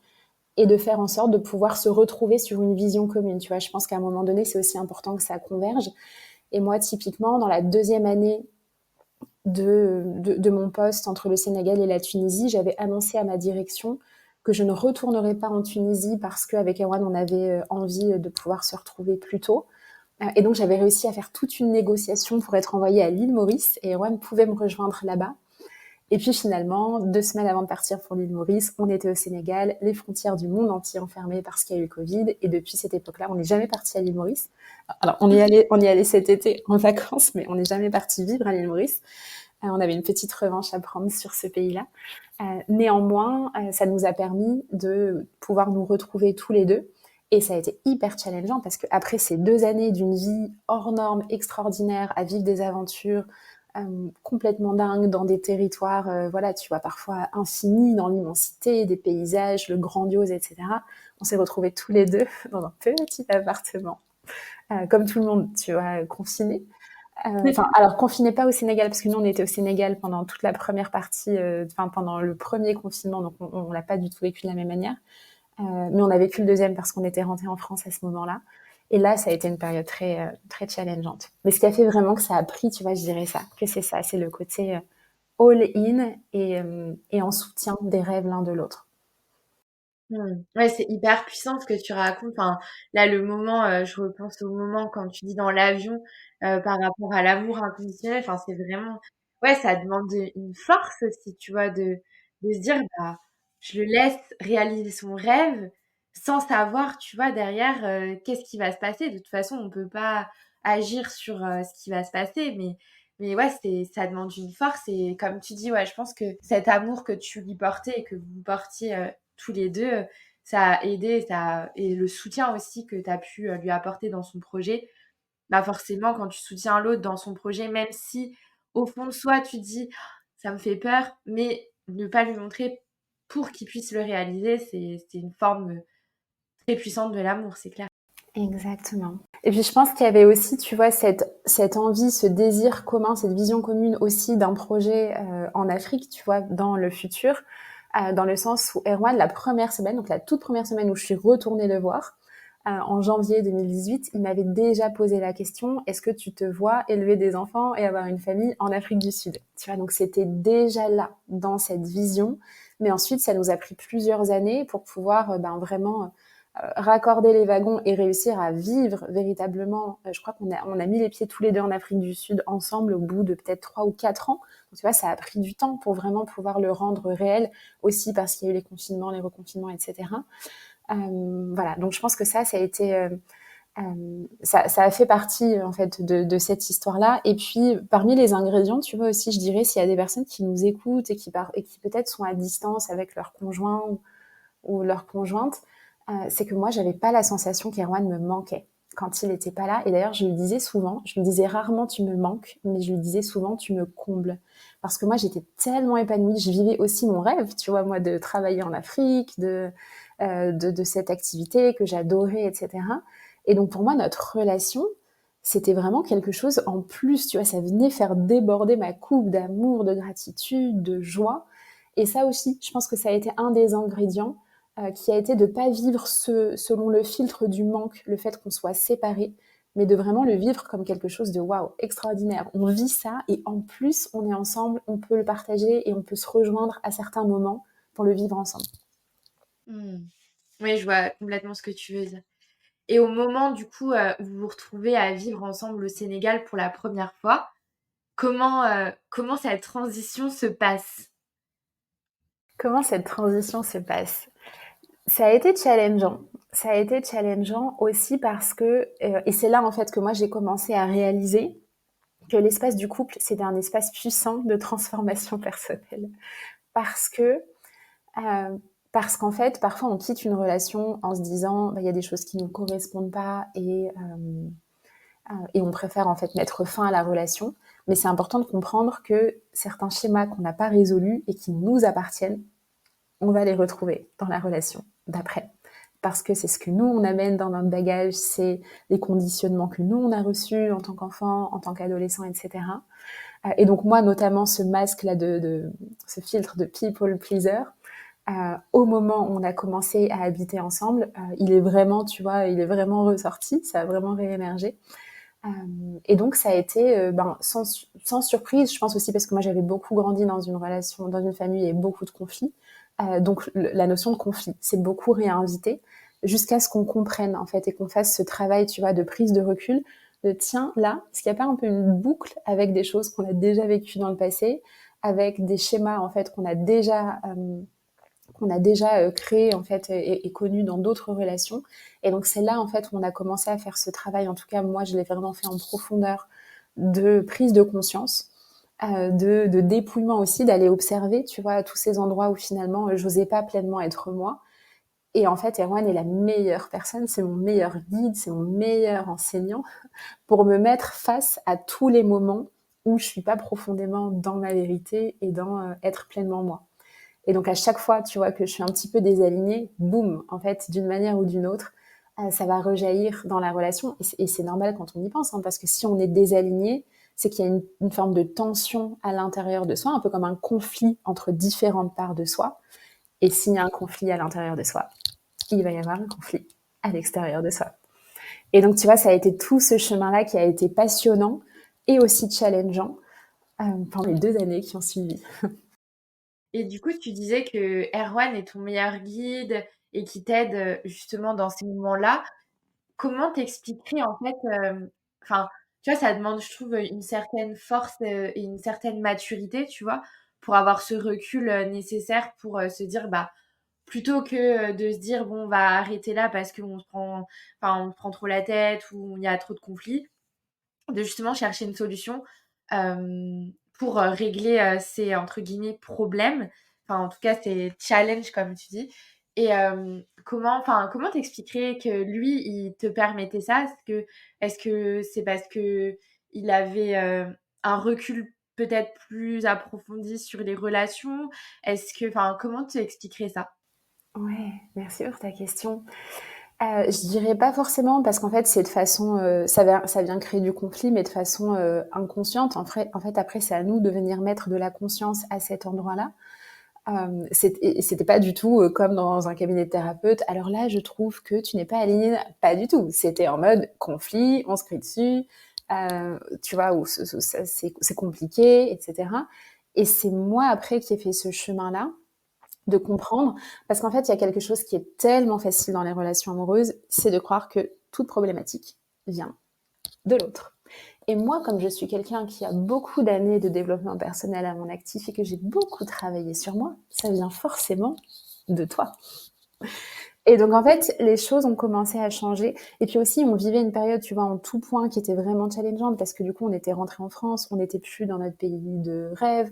et de faire en sorte de pouvoir se retrouver sur une vision commune. Tu vois, je pense qu'à un moment donné, c'est aussi important que ça converge. Et moi, typiquement, dans la deuxième année de mon poste entre le Sénégal et la Tunisie, j'avais annoncé à ma direction que je ne retournerais pas en Tunisie parce qu'avec Erwan, on avait envie de pouvoir se retrouver plus tôt. Et donc, j'avais réussi à faire toute une négociation pour être envoyée à l'île Maurice et Erwan pouvait me rejoindre là-bas. Et puis finalement, 2 semaines avant de partir pour l'île Maurice, on était au Sénégal, les frontières du monde entier enfermées parce qu'il y a eu le Covid. Et depuis cette époque-là, on n'est jamais parti à l'île Maurice. Alors, on y allait cet été en vacances, mais on n'est jamais parti vivre à l'île Maurice. On avait une petite revanche à prendre sur ce pays-là. Néanmoins, ça nous a permis de pouvoir nous retrouver tous les deux. Et ça a été hyper challengeant parce qu'après ces 2 années d'une vie hors norme, extraordinaire, à vivre des aventures complètement dingues dans des territoires, voilà, tu vois, parfois infinis, dans l'immensité, des paysages, le grandiose, etc. On s'est retrouvés tous les deux dans un petit appartement, comme tout le monde, tu vois, confinés. Enfin, alors confinés pas au Sénégal, parce que nous on était au Sénégal pendant toute la première partie, enfin pendant le premier confinement, donc on l'a pas du tout vécu de la même manière. Mais on a vécu le deuxième parce qu'on était rentré en France à ce moment-là. Et là, ça a été une période très challengeante. Mais ce qui a fait vraiment que ça a pris, tu vois, je dirais ça, que c'est ça, c'est le côté all-in et en soutien des rêves l'un de l'autre. Mmh. Ouais, c'est hyper puissant ce que tu racontes. Enfin, là, le moment, je repense au moment quand tu dis dans l'avion, par rapport à l'amour inconditionnel. Enfin, c'est vraiment ouais, ça demande une force aussi, tu vois, de se dire: «Bah, je le laisse réaliser son rêve», sans savoir, tu vois, derrière, qu'est-ce qui va se passer. De toute façon, on peut pas agir sur, ce qui va se passer, mais ouais, ça demande une force et comme tu dis, ouais, je pense que cet amour que tu lui portais et que vous portiez, tous les 2, ça a aidé, et le soutien aussi que tu as pu lui apporter dans son projet, bah forcément, quand tu soutiens l'autre dans son projet, même si au fond de soi, tu te dis: «Ça me fait peur», mais ne pas lui montrer pour qu'il puisse le réaliser, c'est une forme très puissante de l'amour, c'est clair. Exactement. Et puis je pense qu'il y avait aussi, tu vois, cette envie, ce désir commun, cette vision commune aussi d'un projet en Afrique, tu vois, dans le futur, dans le sens où Erwan, la première semaine, donc la toute première semaine où je suis retournée le voir, en janvier 2018, il m'avait déjà posé la question, est-ce que tu te vois élever des enfants et avoir une famille en Afrique du Sud? Tu vois, donc c'était déjà là, dans cette vision. Mais ensuite, ça nous a pris plusieurs années pour pouvoir vraiment raccorder les wagons et réussir à vivre véritablement. Je crois qu'on a mis les pieds tous les deux en Afrique du Sud ensemble au bout de peut-être 3 ou 4 ans. Donc, tu vois, ça a pris du temps pour vraiment pouvoir le rendre réel, aussi parce qu'il y a eu les confinements, les reconfinements, etc. Voilà, donc je pense que ça a été... ça a fait partie en fait de cette histoire-là. Et puis parmi les ingrédients, tu vois aussi, je dirais, s'il y a des personnes qui nous écoutent et qui peut-être sont à distance avec leur conjoint ou leur conjointe, c'est que moi, j'avais pas la sensation qu'Erwan me manquait quand il était pas là. Et d'ailleurs, je lui disais souvent, je lui disais rarement tu me manques, mais je lui disais souvent tu me combles. Parce que moi, j'étais tellement épanouie. Je vivais aussi mon rêve, tu vois, moi, de travailler en Afrique, de cette activité que j'adorais, etc. Et donc, pour moi, notre relation, c'était vraiment quelque chose en plus, tu vois, ça venait faire déborder ma coupe d'amour, de gratitude, de joie. Et ça aussi, je pense que ça a été un des ingrédients qui a été de pas vivre selon le filtre du manque, le fait qu'on soit séparés, mais de vraiment le vivre comme quelque chose de waouh, extraordinaire. On vit ça et en plus, on est ensemble, on peut le partager et on peut se rejoindre à certains moments pour le vivre ensemble. Mmh. Oui, je vois complètement ce que tu veux dire. Et au moment, du coup, où vous vous retrouvez à vivre ensemble au Sénégal pour la première fois, comment cette transition se passe? Comment cette transition se passe? Ça a été challengeant. Ça a été challengeant aussi parce que, et c'est là en fait que moi j'ai commencé à réaliser que l'espace du couple, c'était un espace puissant de transformation personnelle. Parce que, euh, parce qu'en fait, parfois on quitte une relation en se disant, bah, il y a des choses qui ne nous correspondent pas et on préfère en fait mettre fin à la relation. Mais c'est important de comprendre que certains schémas qu'on n'a pas résolus et qui nous appartiennent, on va les retrouver dans la relation d'après. Parce que c'est ce que nous, on amène dans notre bagage, c'est les conditionnements que nous, on a reçus en tant qu'enfant, en tant qu'adolescent, etc. Et donc moi, notamment, ce masque-là, ce filtre de people pleaser, au moment où on a commencé à habiter ensemble, il est vraiment, tu vois, il est vraiment ressorti, ça a vraiment réémergé. Et donc ça a été sans surprise, je pense aussi parce que moi j'avais beaucoup grandi dans une relation, dans une famille et beaucoup de conflits. Donc la notion de conflit, c'est beaucoup réinvité jusqu'à ce qu'on comprenne en fait et qu'on fasse ce travail, tu vois, de prise de recul, de tiens là, est-ce qu'il n'y a pas un peu une boucle avec des choses qu'on a déjà vécues dans le passé, avec des schémas en fait qu'on a déjà créé en fait et connu dans d'autres relations. Et donc c'est là en fait où on a commencé à faire ce travail. En tout cas, moi, je l'ai vraiment fait en profondeur de prise de conscience, de dépouillement aussi, d'aller observer, tu vois, tous ces endroits où finalement j'osais pas pleinement être moi. Et en fait, Erwan est la meilleure personne, c'est mon meilleur guide, c'est mon meilleur enseignant pour me mettre face à tous les moments où je suis pas profondément dans ma vérité et dans être pleinement moi. Et donc à chaque fois, tu vois, que je suis un petit peu désalignée, boum, en fait, d'une manière ou d'une autre, ça va rejaillir dans la relation. Et c'est normal quand on y pense, hein, parce que si on est désaligné, c'est qu'il y a une forme de tension à l'intérieur de soi, un peu comme un conflit entre différentes parts de soi. Et s'il y a un conflit à l'intérieur de soi, il va y avoir un conflit à l'extérieur de soi. Et donc, tu vois, ça a été tout ce chemin-là qui a été passionnant et aussi challengeant pendant les 2 années qui ont suivi. Et du coup, tu disais que Erwan est ton meilleur guide et qui t'aide, justement dans ces moments-là. Comment t'expliquerais en fait, enfin, tu vois, ça demande, je trouve, une certaine force, et une certaine maturité, tu vois? Pour avoir ce recul, nécessaire pour, se dire, bah, plutôt que, de se dire: «Bon, on va arrêter là parce on se prend trop la tête ou il y a trop de conflits», de justement chercher une solution, pour, régler, ces entre guillemets «problèmes», enfin en tout cas ces challenges comme tu dis, Et comment t'expliquerais que lui, il te permettait ça? Est-ce que c'est parce qu'il avait, un recul peut-être plus approfondi sur les relations? Comment tu expliquerais ça? Ouais, merci pour ta question. Je dirais pas forcément parce qu'en fait, c'est de façon, ça vient créer du conflit, mais de façon, inconsciente. En fait, après, c'est à nous de venir mettre de la conscience à cet endroit-là. C'était pas du tout, comme dans un cabinet de thérapeute: «Alors là, je trouve que tu n'es pas aligné», pas du tout. C'était en mode conflit, on se crie dessus, tu vois? Ou ce ça c'est compliqué et cetera, et c'est moi après qui ai fait ce chemin-là de comprendre, parce qu'en fait, il y a quelque chose qui est tellement facile dans les relations amoureuses, c'est de croire que toute problématique vient de l'autre. Et moi, comme je suis quelqu'un qui a beaucoup d'années de développement personnel à mon actif et que j'ai beaucoup travaillé sur moi, ça vient forcément de toi. Et donc, en fait, les choses ont commencé à changer. Et puis aussi, on vivait une période, tu vois, en tout point qui était vraiment challengeante parce que du coup, on était rentré en France, on n'était plus dans notre pays de rêve.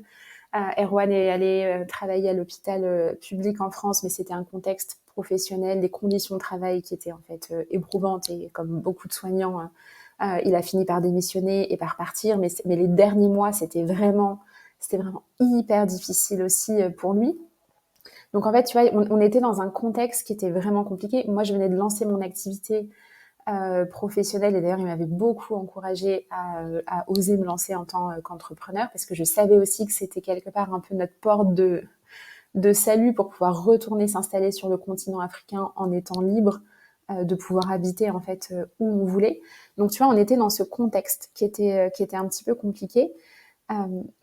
Erwan est allé travailler à l'hôpital public en France, mais c'était un contexte professionnel, des conditions de travail qui étaient en fait éprouvantes, et comme beaucoup de soignants, il a fini par démissionner et par partir. Mais les derniers mois, c'était vraiment hyper difficile aussi pour lui. Donc en fait, tu vois, on était dans un contexte qui était vraiment compliqué. Moi, je venais de lancer mon activité professionnelle, et d'ailleurs, il m'avait beaucoup encouragée à oser me lancer en tant qu'entrepreneur, parce que je savais aussi que c'était quelque part un peu notre porte de salut pour pouvoir retourner s'installer sur le continent africain en étant libre, de pouvoir habiter en fait où on voulait. Donc tu vois, on était dans ce contexte qui était un petit peu compliqué.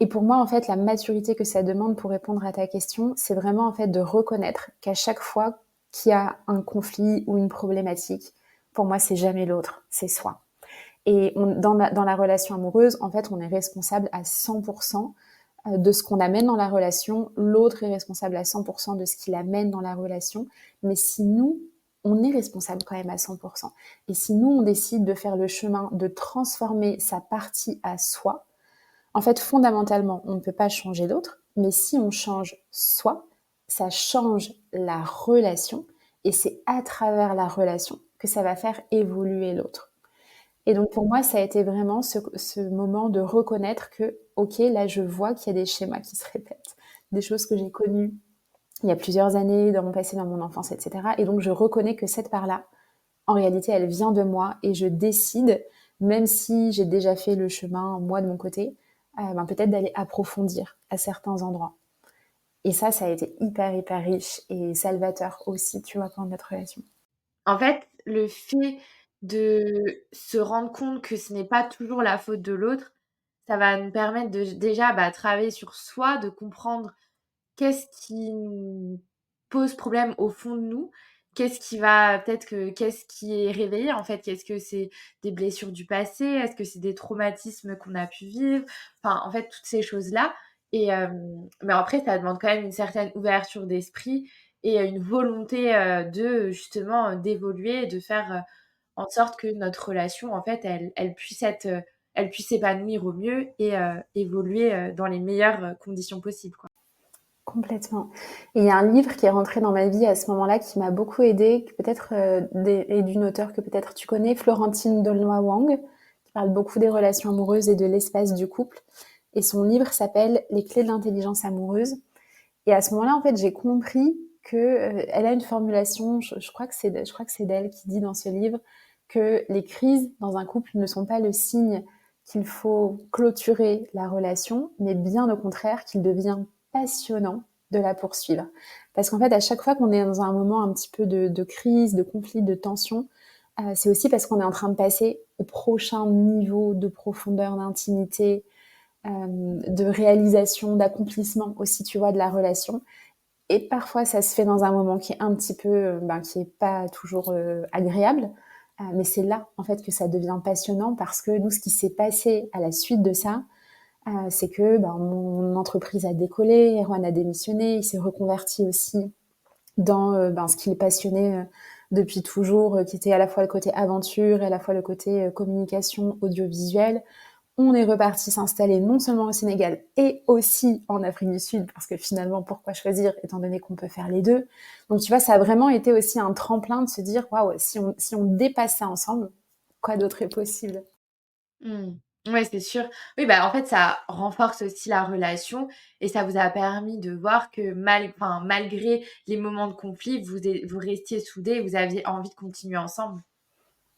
Et pour moi, en fait, la maturité que ça demande pour répondre à ta question, c'est vraiment en fait de reconnaître qu'à chaque fois qu'il y a un conflit ou une problématique, pour moi, c'est jamais l'autre, c'est soi. Et dans la relation amoureuse, en fait, on est responsable à 100% de ce qu'on amène dans la relation. L'autre est responsable à 100% de ce qu'il amène dans la relation. Mais si nous, on est responsable quand même à 100%. Et si nous, on décide de faire le chemin de transformer sa partie à soi, en fait, fondamentalement, on ne peut pas changer l'autre, mais si on change soi, ça change la relation, et c'est à travers la relation que ça va faire évoluer l'autre. Et donc pour moi, ça a été vraiment ce moment de reconnaître que, ok, là je vois qu'il y a des schémas qui se répètent, des choses que j'ai connues il y a plusieurs années, dans mon passé, dans mon enfance, etc. Et donc je reconnais que cette part-là, en réalité, elle vient de moi, et je décide, même si j'ai déjà fait le chemin, moi, de mon côté, peut-être d'aller approfondir à certains endroits. Et ça a été hyper, hyper riche et salvateur aussi, tu vois, pour notre relation. En fait, le fait de se rendre compte que ce n'est pas toujours la faute de l'autre, ça va nous permettre de déjà, travailler sur soi, de comprendre qu'est-ce qui nous pose problème au fond de nous? Qu'est-ce qui est réveillé, en fait? Qu'est-ce que c'est des blessures du passé? Est-ce que c'est des traumatismes qu'on a pu vivre? Enfin, en fait, toutes ces choses-là. Mais après, ça demande quand même une certaine ouverture d'esprit et une volonté, de justement, d'évoluer et de faire, en sorte que notre relation, en fait, elle puisse s'épanouir au mieux et évoluer, dans les meilleures, conditions possibles, quoi. Complètement. Et il y a un livre qui est rentré dans ma vie à ce moment-là qui m'a beaucoup aidée, peut-être et d'une auteure que peut-être tu connais, Florentine Dolnoy-Wang, qui parle beaucoup des relations amoureuses et de l'espace du couple. Et son livre s'appelle Les clés de l'intelligence amoureuse. Et à ce moment-là, en fait, j'ai compris que elle a une formulation, je crois que c'est d'elle qui dit dans ce livre que les crises dans un couple ne sont pas le signe qu'il faut clôturer la relation, mais bien au contraire qu'il devient passionnant de la poursuivre. Parce qu'en fait, à chaque fois qu'on est dans un moment un petit peu de crise, de conflit, de tension, c'est aussi parce qu'on est en train de passer au prochain niveau de profondeur, d'intimité, de réalisation, d'accomplissement aussi, tu vois, de la relation. Et parfois, ça se fait dans un moment qui est un petit peu, qui est pas toujours agréable. Mais c'est là, en fait, que ça devient passionnant, parce que nous, ce qui s'est passé à la suite de ça, c'est que mon entreprise a décollé, Erwan a démissionné, il s'est reconverti aussi dans ce qui le passionnait depuis toujours, qui était à la fois le côté aventure et à la fois le côté communication audiovisuelle. on est reparti s'installer non seulement au Sénégal et aussi en Afrique du Sud, parce que finalement, pourquoi choisir, étant donné qu'on peut faire les deux. Donc, tu vois, ça a vraiment été aussi un tremplin de se dire, waouh, si on dépasse ça ensemble, quoi d'autre est possible? Mmh. Ouais, c'est sûr. Oui, bah, en fait, ça renforce aussi la relation et ça vous a permis de voir que malgré les moments de conflit, vous restiez soudés, vous aviez envie de continuer ensemble.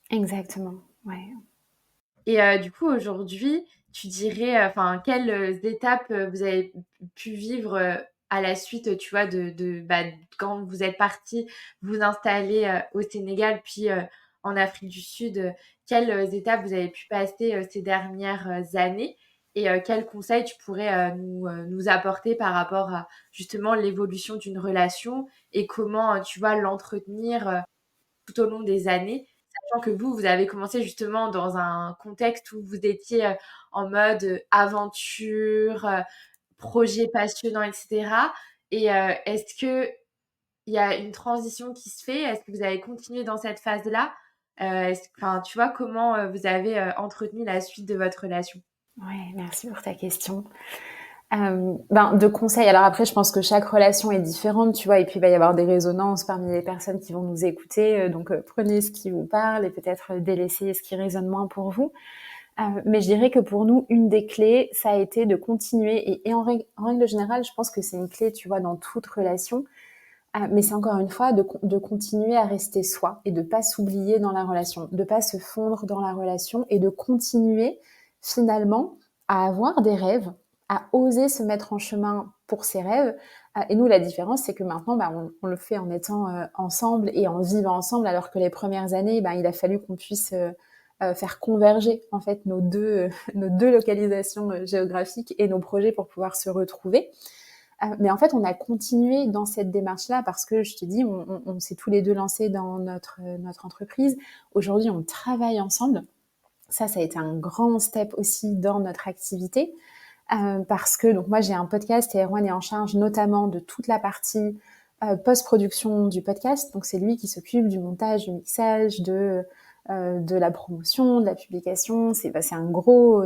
Exactement, ouais. Et du coup, aujourd'hui, tu dirais, quelles, étapes, vous avez pu vivre, à la suite, tu vois, quand vous êtes partis vous installer, au Sénégal, puis, en Afrique du Sud, quelles, étapes vous avez pu passer, ces dernières, années? Et quels conseils tu pourrais, nous apporter par rapport à, justement, l'évolution d'une relation et comment, tu vois, l'entretenir, tout au long des années, sachant que vous, vous avez commencé justement dans un contexte où vous étiez, en mode, aventure, projet passionnant et cetera et est-ce qu'il y a une transition qui se fait? Est-ce que vous avez continué dans cette phase-là? Tu vois, comment, vous avez, entretenu la suite de votre relation? Ouais, merci pour ta question. De conseils, alors après, je pense que chaque relation est différente, tu vois, et puis il va y avoir des résonances parmi les personnes qui vont nous écouter, donc prenez ce qui vous parle et peut-être délaissez ce qui résonne moins pour vous. Mais je dirais que pour nous, une des clés, ça a été de continuer, et en règle générale, je pense que c'est une clé, tu vois, dans toute relation, mais c'est encore une fois de continuer à rester soi et de pas s'oublier dans la relation, de pas se fondre dans la relation et de continuer finalement à avoir des rêves, à oser se mettre en chemin pour ses rêves. Et nous, la différence, c'est que maintenant, on le fait en étant ensemble et en vivant ensemble, alors que les premières années, il a fallu qu'on puisse faire converger en fait nos deux localisations géographiques et nos projets pour pouvoir se retrouver. Mais en fait, on a continué dans cette démarche-là parce que je te dis, on s'est tous les deux lancés dans notre entreprise. Aujourd'hui, on travaille ensemble. Ça a été un grand step aussi dans notre activité. Parce que donc moi, j'ai un podcast et Erwan est en charge notamment de toute la partie post-production du podcast. Donc, c'est lui qui s'occupe du montage, du mixage, de la promotion, de la publication. C'est un gros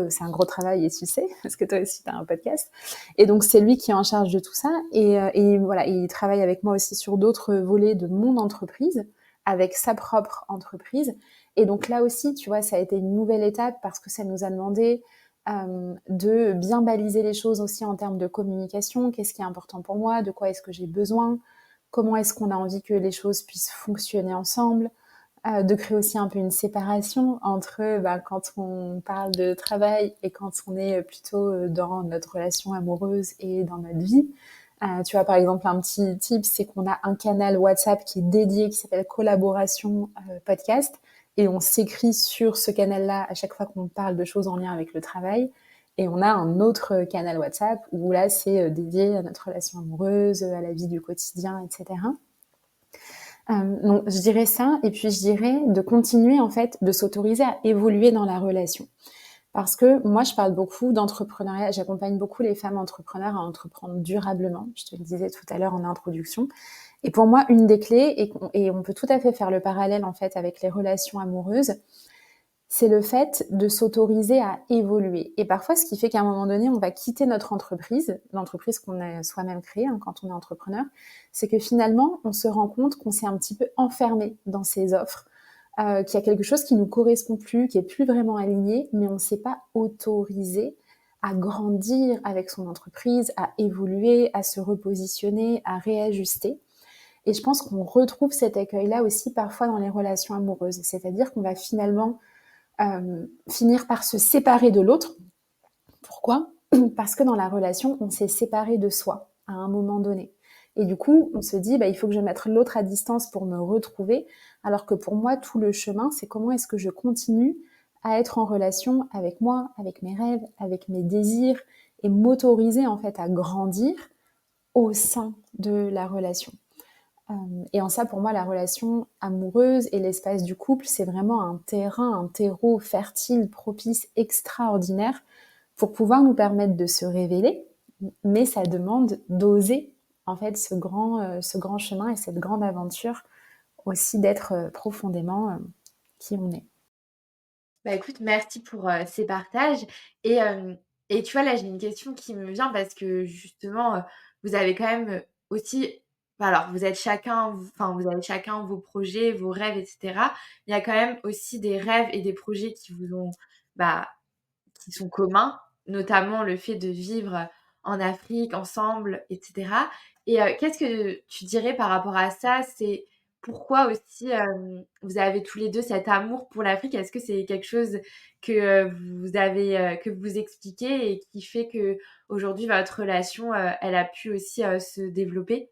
travail, et tu sais, parce que toi aussi, tu as un podcast. Et donc, c'est lui qui est en charge de tout ça. Et voilà, il travaille avec moi aussi sur d'autres volets de mon entreprise, avec sa propre entreprise. Et donc là aussi, tu vois, ça a été une nouvelle étape parce que ça nous a demandé de bien baliser les choses aussi en termes de communication. Qu'est-ce qui est important pour moi? De quoi est-ce que j'ai besoin? Comment est-ce qu'on a envie que les choses puissent fonctionner ensemble? De créer aussi un peu une séparation entre quand on parle de travail et quand on est plutôt dans notre relation amoureuse et dans notre vie. Tu vois, par exemple, un petit tip, c'est qu'on a un canal WhatsApp qui est dédié, qui s'appelle Collaboration Podcast. Et on s'écrit sur ce canal-là à chaque fois qu'on parle de choses en lien avec le travail. Et on a un autre canal WhatsApp où là, c'est dédié à notre relation amoureuse, à la vie du quotidien, etc. Donc, je dirais ça. Et puis, je dirais de continuer, en fait, de s'autoriser à évoluer dans la relation. Parce que moi, je parle beaucoup d'entrepreneuriat. J'accompagne beaucoup les femmes entrepreneurs à entreprendre durablement. Je te le disais tout à l'heure en introduction. Et pour moi, une des clés, et on peut tout à fait faire le parallèle, en fait, avec les relations amoureuses, c'est le fait de s'autoriser à évoluer. Et parfois, ce qui fait qu'à un moment donné, on va quitter notre entreprise, l'entreprise qu'on a soi-même créée quand on est entrepreneur, c'est que finalement, on se rend compte qu'on s'est un petit peu enfermé dans ses offres, qu'il y a quelque chose qui nous correspond plus, qui est plus vraiment aligné, mais on ne s'est pas autorisé à grandir avec son entreprise, à évoluer, à se repositionner, à réajuster. Et je pense qu'on retrouve cet accueil-là aussi parfois dans les relations amoureuses. C'est-à-dire qu'on va finalement finir par se séparer de l'autre. Pourquoi? Parce que dans la relation, on s'est séparé de soi à un moment donné. Et du coup, on se dit, il faut que je mette l'autre à distance pour me retrouver. Alors que pour moi, tout le chemin, c'est comment est-ce que je continue à être en relation avec moi, avec mes rêves, avec mes désirs, et m'autoriser en fait à grandir au sein de la relation. Et en ça, pour moi, la relation amoureuse et l'espace du couple, c'est vraiment un terrain, un terreau fertile, propice, extraordinaire pour pouvoir nous permettre de se révéler, mais ça demande d'oser en fait ce grand chemin et cette grande aventure aussi d'être profondément qui on est. Bah, écoute, merci pour, ces partages et et tu vois, là, j'ai une question qui me vient parce que justement, vous avez quand même, aussi alors vous êtes chacun enfin, vous avez chacun vos projets, vos rêves et cetera. Il y a quand même aussi des rêves et des projets qui vous ont, bah, qui sont communs, notamment le fait de vivre en Afrique ensemble et cetera et qu'est-ce que tu dirais par rapport à ça? C'est pourquoi aussi, vous avez tous les 2 cet amour pour l'Afrique? Est-ce que c'est quelque chose que, vous avez, que vous expliquez et qui fait qu'aujourd'hui votre relation, elle a pu aussi, se développer?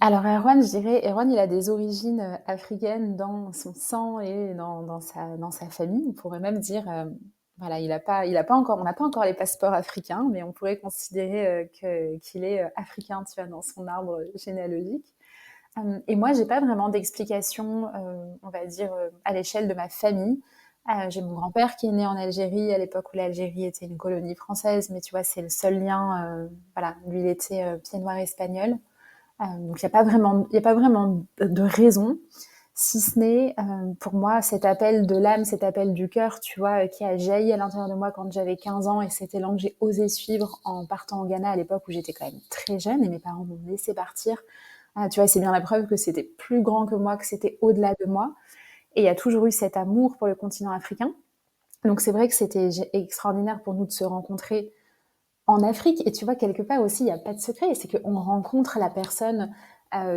Alors Erwan, je dirais, Erwan, il a des origines africaines dans son sang et dans sa famille. On pourrait même dire, voilà, il a pas encore, on n'a pas encore les passeports africains, mais on pourrait considérer qu'il est africain, tu vois, dans son arbre généalogique. Et moi, j'ai pas vraiment d'explication, on va dire, à l'échelle de ma famille. J'ai mon grand-père qui est né en Algérie à l'époque où l'Algérie était une colonie française, mais tu vois, c'est le seul lien. Voilà, lui, il était pied noir espagnol. Donc il y a pas vraiment de raison, si ce n'est pour moi cet appel de l'âme, cet appel du cœur, tu vois, qui a jailli à l'intérieur de moi quand j'avais 15 ans et cet élan que j'ai osé suivre en partant au Ghana à l'époque où j'étais quand même très jeune et mes parents m'ont laissé partir. Ah, tu vois, c'est bien la preuve que c'était plus grand que moi, que c'était au-delà de moi. Et il y a toujours eu cet amour pour le continent africain. Donc c'est vrai que c'était extraordinaire pour nous de se rencontrer en Afrique. Et tu vois, quelque part aussi, il n'y a pas de secret. C'est qu'on rencontre la personne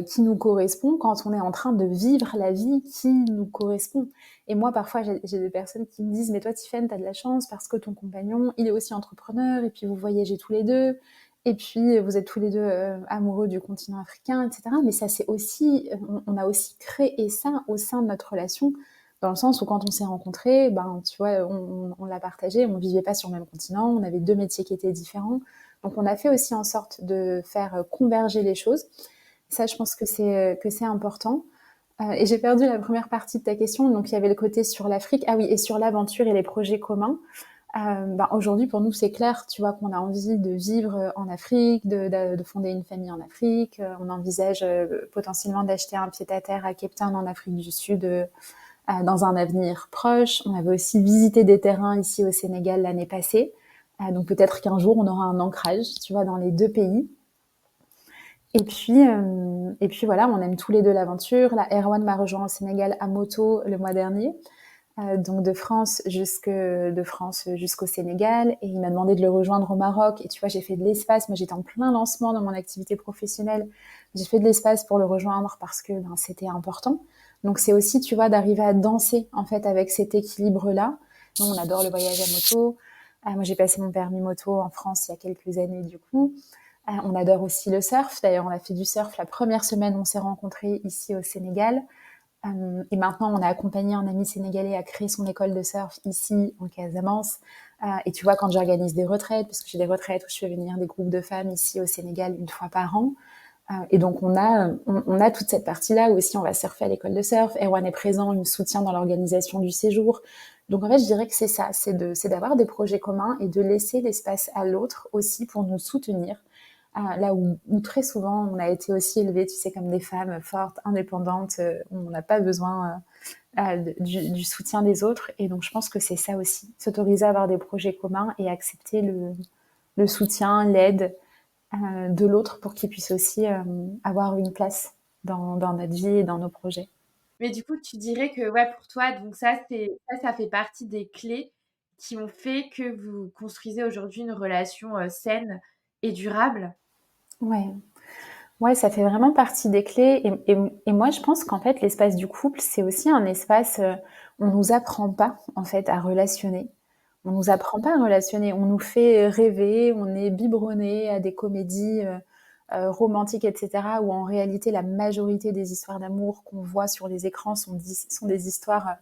qui nous correspond quand on est en train de vivre la vie qui nous correspond. Et moi, parfois, j'ai des personnes qui me disent, mais toi, Tiffaine, t'as de la chance parce que ton compagnon, il est aussi entrepreneur et puis vous voyagez tous les deux. Et puis, vous êtes tous les deux amoureux du continent africain, etc. Mais ça, c'est aussi, on a aussi créé ça au sein de notre relation, dans le sens où quand on s'est rencontrés, ben, tu vois, on l'a partagé, on vivait pas sur le même continent, on avait deux métiers qui étaient différents. Donc, on a fait aussi en sorte de faire converger les choses. Ça, je pense que c'est important. Et j'ai perdu la première partie de ta question. Donc, il y avait le côté sur l'Afrique. Ah oui, et sur l'aventure et les projets communs. Ben, aujourd'hui, pour nous, c'est clair, tu vois, qu'on a envie de vivre en Afrique, de fonder une famille en Afrique. On envisage potentiellement d'acheter un pied-à-terre à Cape Town en Afrique du Sud dans un avenir proche. On avait aussi visité des terrains ici au Sénégal l'année passée. Donc peut-être qu'un jour, on aura un ancrage, tu vois, dans les deux pays. Et puis voilà, on aime tous les deux l'aventure. Là, Erwan m'a rejoint au Sénégal à moto le mois dernier, donc de France jusqu'au Sénégal, et il m'a demandé de le rejoindre au Maroc. Et tu vois, j'ai fait de l'espace. Moi, j'étais en plein lancement dans mon activité professionnelle. J'ai fait de l'espace pour le rejoindre parce que ben, c'était important. Donc c'est aussi, tu vois, d'arriver à danser en fait avec cet équilibre-là. Nous, on adore le voyage à moto. Moi, j'ai passé mon permis moto en France il y a quelques années du coup. On adore aussi le surf. D'ailleurs, on a fait du surf la première semaine où on s'est rencontrés ici au Sénégal. Et maintenant, on a accompagné un ami sénégalais à créer son école de surf ici en Casamance. Et tu vois, quand j'organise des retraites, parce que j'ai des retraites où je fais venir des groupes de femmes ici au Sénégal une fois par an. Et donc, on a toute cette partie-là où aussi on va surfer à l'école de surf. Erwan est présent, il me soutient dans l'organisation du séjour. Donc, en fait, je dirais que c'est ça, c'est d'avoir des projets communs et de laisser l'espace à l'autre aussi pour nous soutenir. Là où très souvent on a été aussi élevés, tu sais, comme des femmes fortes, indépendantes, on n'a pas besoin du soutien des autres. Et donc je pense que c'est ça aussi, s'autoriser à avoir des projets communs et accepter le soutien, l'aide de l'autre pour qu'il puisse aussi avoir une place dans notre vie et dans nos projets. Mais du coup, tu dirais que ouais, pour toi, donc ça fait partie des clés qui ont fait que vous construisez aujourd'hui une relation, saine et durable? Ouais. Ouais, ça fait vraiment partie des clés. Et moi, je pense qu'en fait, l'espace du couple, c'est aussi un espace. On nous apprend pas, en fait, à relationner. On nous apprend pas à relationner. On nous fait rêver. On est biberonné à des comédies romantiques, etc. Où en réalité, la majorité des histoires d'amour qu'on voit sur les écrans sont des histoires,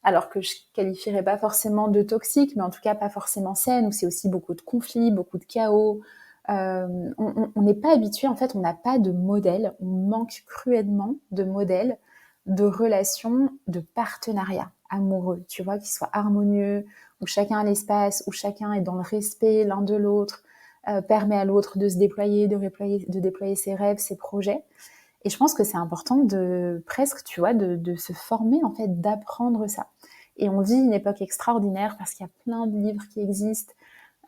alors que je qualifierais pas forcément de toxiques, mais en tout cas pas forcément saines. Où c'est aussi beaucoup de conflits, beaucoup de chaos, on n'est pas habitué, en fait, on n'a pas de modèle, on manque cruellement de modèles, de relations, de partenariats amoureux, tu vois, qui soient harmonieux, où chacun a l'espace, où chacun est dans le respect l'un de l'autre, permet à l'autre de se déployer, de déployer ses rêves, ses projets. Et je pense que c'est important de presque, tu vois, de se former, en fait, d'apprendre ça. Et on vit une époque extraordinaire parce qu'il y a plein de livres qui existent.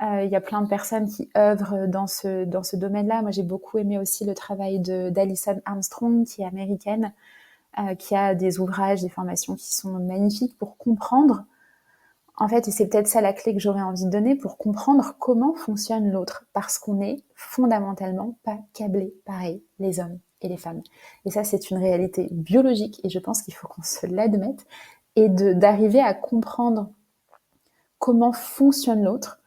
Il y a plein de personnes qui œuvrent dans ce domaine-là. Moi, j'ai beaucoup aimé aussi le travail d'Alison Armstrong, qui est américaine, qui a des ouvrages, des formations qui sont magnifiques pour comprendre, en fait, et c'est peut-être ça la clé que j'aurais envie de donner, pour comprendre comment fonctionne l'autre, parce qu'on est fondamentalement pas câblés pareil, les hommes et les femmes. Et ça, c'est une réalité biologique, et je pense qu'il faut qu'on se l'admette, et d'arriver à comprendre comment fonctionne l'autre,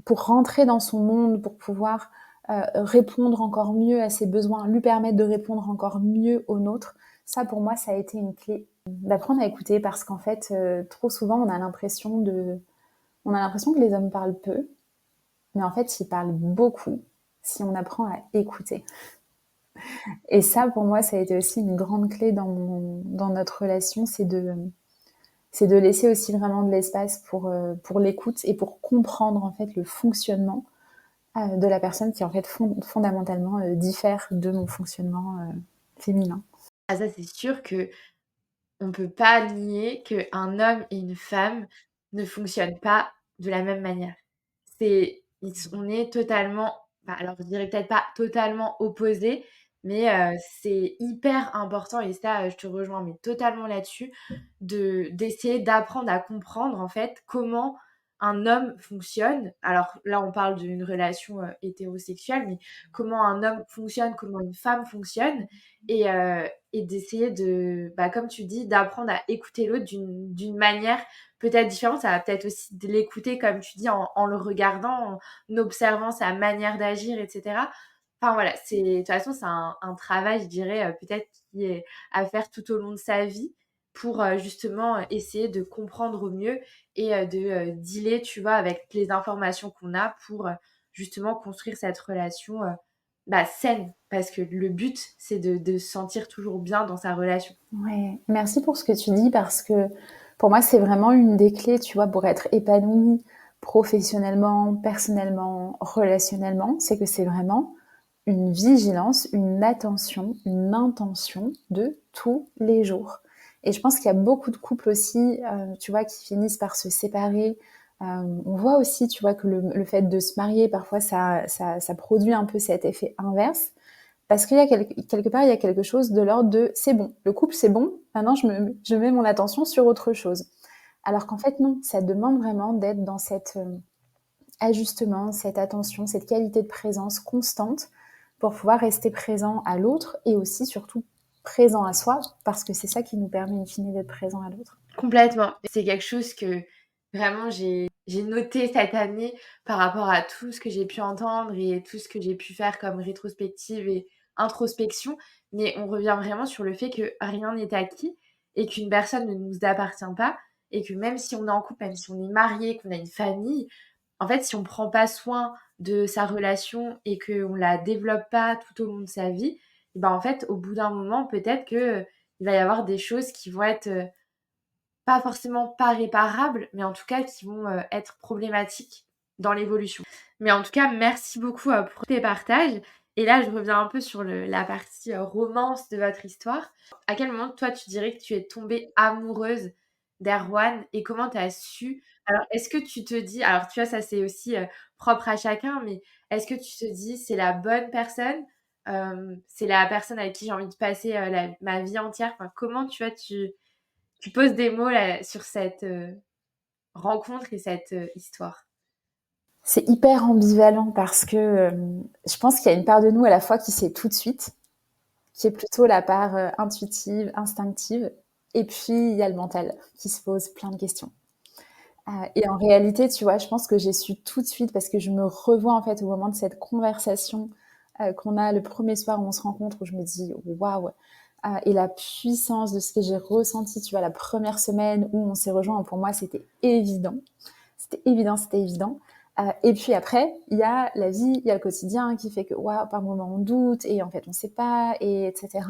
pour rentrer dans son monde, pour pouvoir répondre encore mieux à ses besoins, lui permettre de répondre encore mieux aux nôtres. Ça, pour moi, ça a été une clé d'apprendre à écouter, parce qu'en fait, trop souvent, on a l'impression que les hommes parlent peu, mais en fait, ils parlent beaucoup si on apprend à écouter. Et ça, pour moi, ça a été aussi une grande clé dans notre relation, c'est de laisser aussi vraiment de l'espace pour l'écoute et pour comprendre en fait le fonctionnement de la personne qui en fait fondamentalement diffère de mon fonctionnement féminin. Ah ça, c'est sûr que on peut pas nier qu'un homme et une femme ne fonctionnent pas de la même manière. On est totalement, bah, alors je dirais peut-être pas totalement opposés, mais c'est hyper important et ça, je te rejoins mais totalement là-dessus, d'essayer d'apprendre à comprendre en fait comment un homme fonctionne. Alors là, on parle d'une relation, hétérosexuelle, mais comment un homme fonctionne, comment une femme fonctionne et d'essayer de, bah, comme tu dis, d'apprendre à écouter l'autre d'une manière peut-être différente. Ça va peut-être aussi de l'écouter, comme tu dis, en le regardant, en observant sa manière d'agir, et cetera. Enfin voilà, de toute façon, c'est un travail, je dirais, peut-être qui est à faire tout au long de sa vie pour, justement, essayer de comprendre au mieux et de, dealer, tu vois, avec les informations qu'on a pour, justement construire cette relation, bah, saine. Parce que le but, c'est de se sentir toujours bien dans sa relation. Ouais, merci pour ce que tu dis, parce que pour moi, c'est vraiment une des clés, tu vois, pour être épanouie professionnellement, personnellement, relationnellement. C'est que c'est vraiment une vigilance, une attention, une intention de tous les jours. Et je pense qu'il y a beaucoup de couples aussi, tu vois, qui finissent par se séparer. On voit aussi, tu vois, que le fait de se marier, parfois, ça produit un peu cet effet inverse. Parce qu'il y a quelque part, il y a quelque chose de l'ordre de c'est bon, le couple c'est bon, maintenant je mets mon attention sur autre chose. Alors qu'en fait, non, ça demande vraiment d'être dans cet ajustement, cette attention, cette qualité de présence constante pour pouvoir rester présent à l'autre et aussi, surtout, présent à soi, parce que c'est ça qui nous permet, in fine, d'être présent à l'autre. Complètement. C'est quelque chose que vraiment j'ai noté cette année par rapport à tout ce que j'ai pu entendre et tout ce que j'ai pu faire comme rétrospective et introspection. Mais on revient vraiment sur le fait que rien n'est acquis et qu'une personne ne nous appartient pas et que même si on est en couple, même si on est marié, qu'on a une famille, en fait, si on prend pas soin de sa relation et qu'on la développe pas tout au long de sa vie, et ben, en fait, au bout d'un moment, peut-être que il va y avoir des choses qui vont être, pas forcément pas réparables, mais en tout cas qui vont, être problématiques dans l'évolution. Mais en tout cas, merci beaucoup, pour tes partages et là, je reviens un peu sur la partie, romance de votre histoire. À quel moment, toi, tu dirais que tu es tombée amoureuse d'Erwan et comment tu as su alors, est-ce que tu te dis alors tu vois, ça, c'est aussi, propre à chacun, mais est-ce que tu te dis: «C'est la bonne personne», «C'est la personne avec qui j'ai envie de passer, la ma vie entière», enfin, comment, tu vois, tu poses des mots là sur cette, rencontre et cette, histoire. C'est hyper ambivalent parce que je pense qu'il y a une part de nous à la fois qui sait tout de suite, qui est plutôt la part intuitive, instinctive, et puis il y a le mental qui se pose plein de questions. Et en réalité, tu vois, je pense que j'ai su tout de suite parce que je me revois en fait au moment de cette conversation qu'on a le premier soir où on se rencontre, où je me dis waouh, et la puissance de ce que j'ai ressenti, tu vois, la première semaine où on s'est rejoint, pour moi c'était évident, c'était évident, c'était évident. Et puis après, il y a la vie, il y a le quotidien qui fait que waouh, par moments on doute et en fait on sait pas, et etc.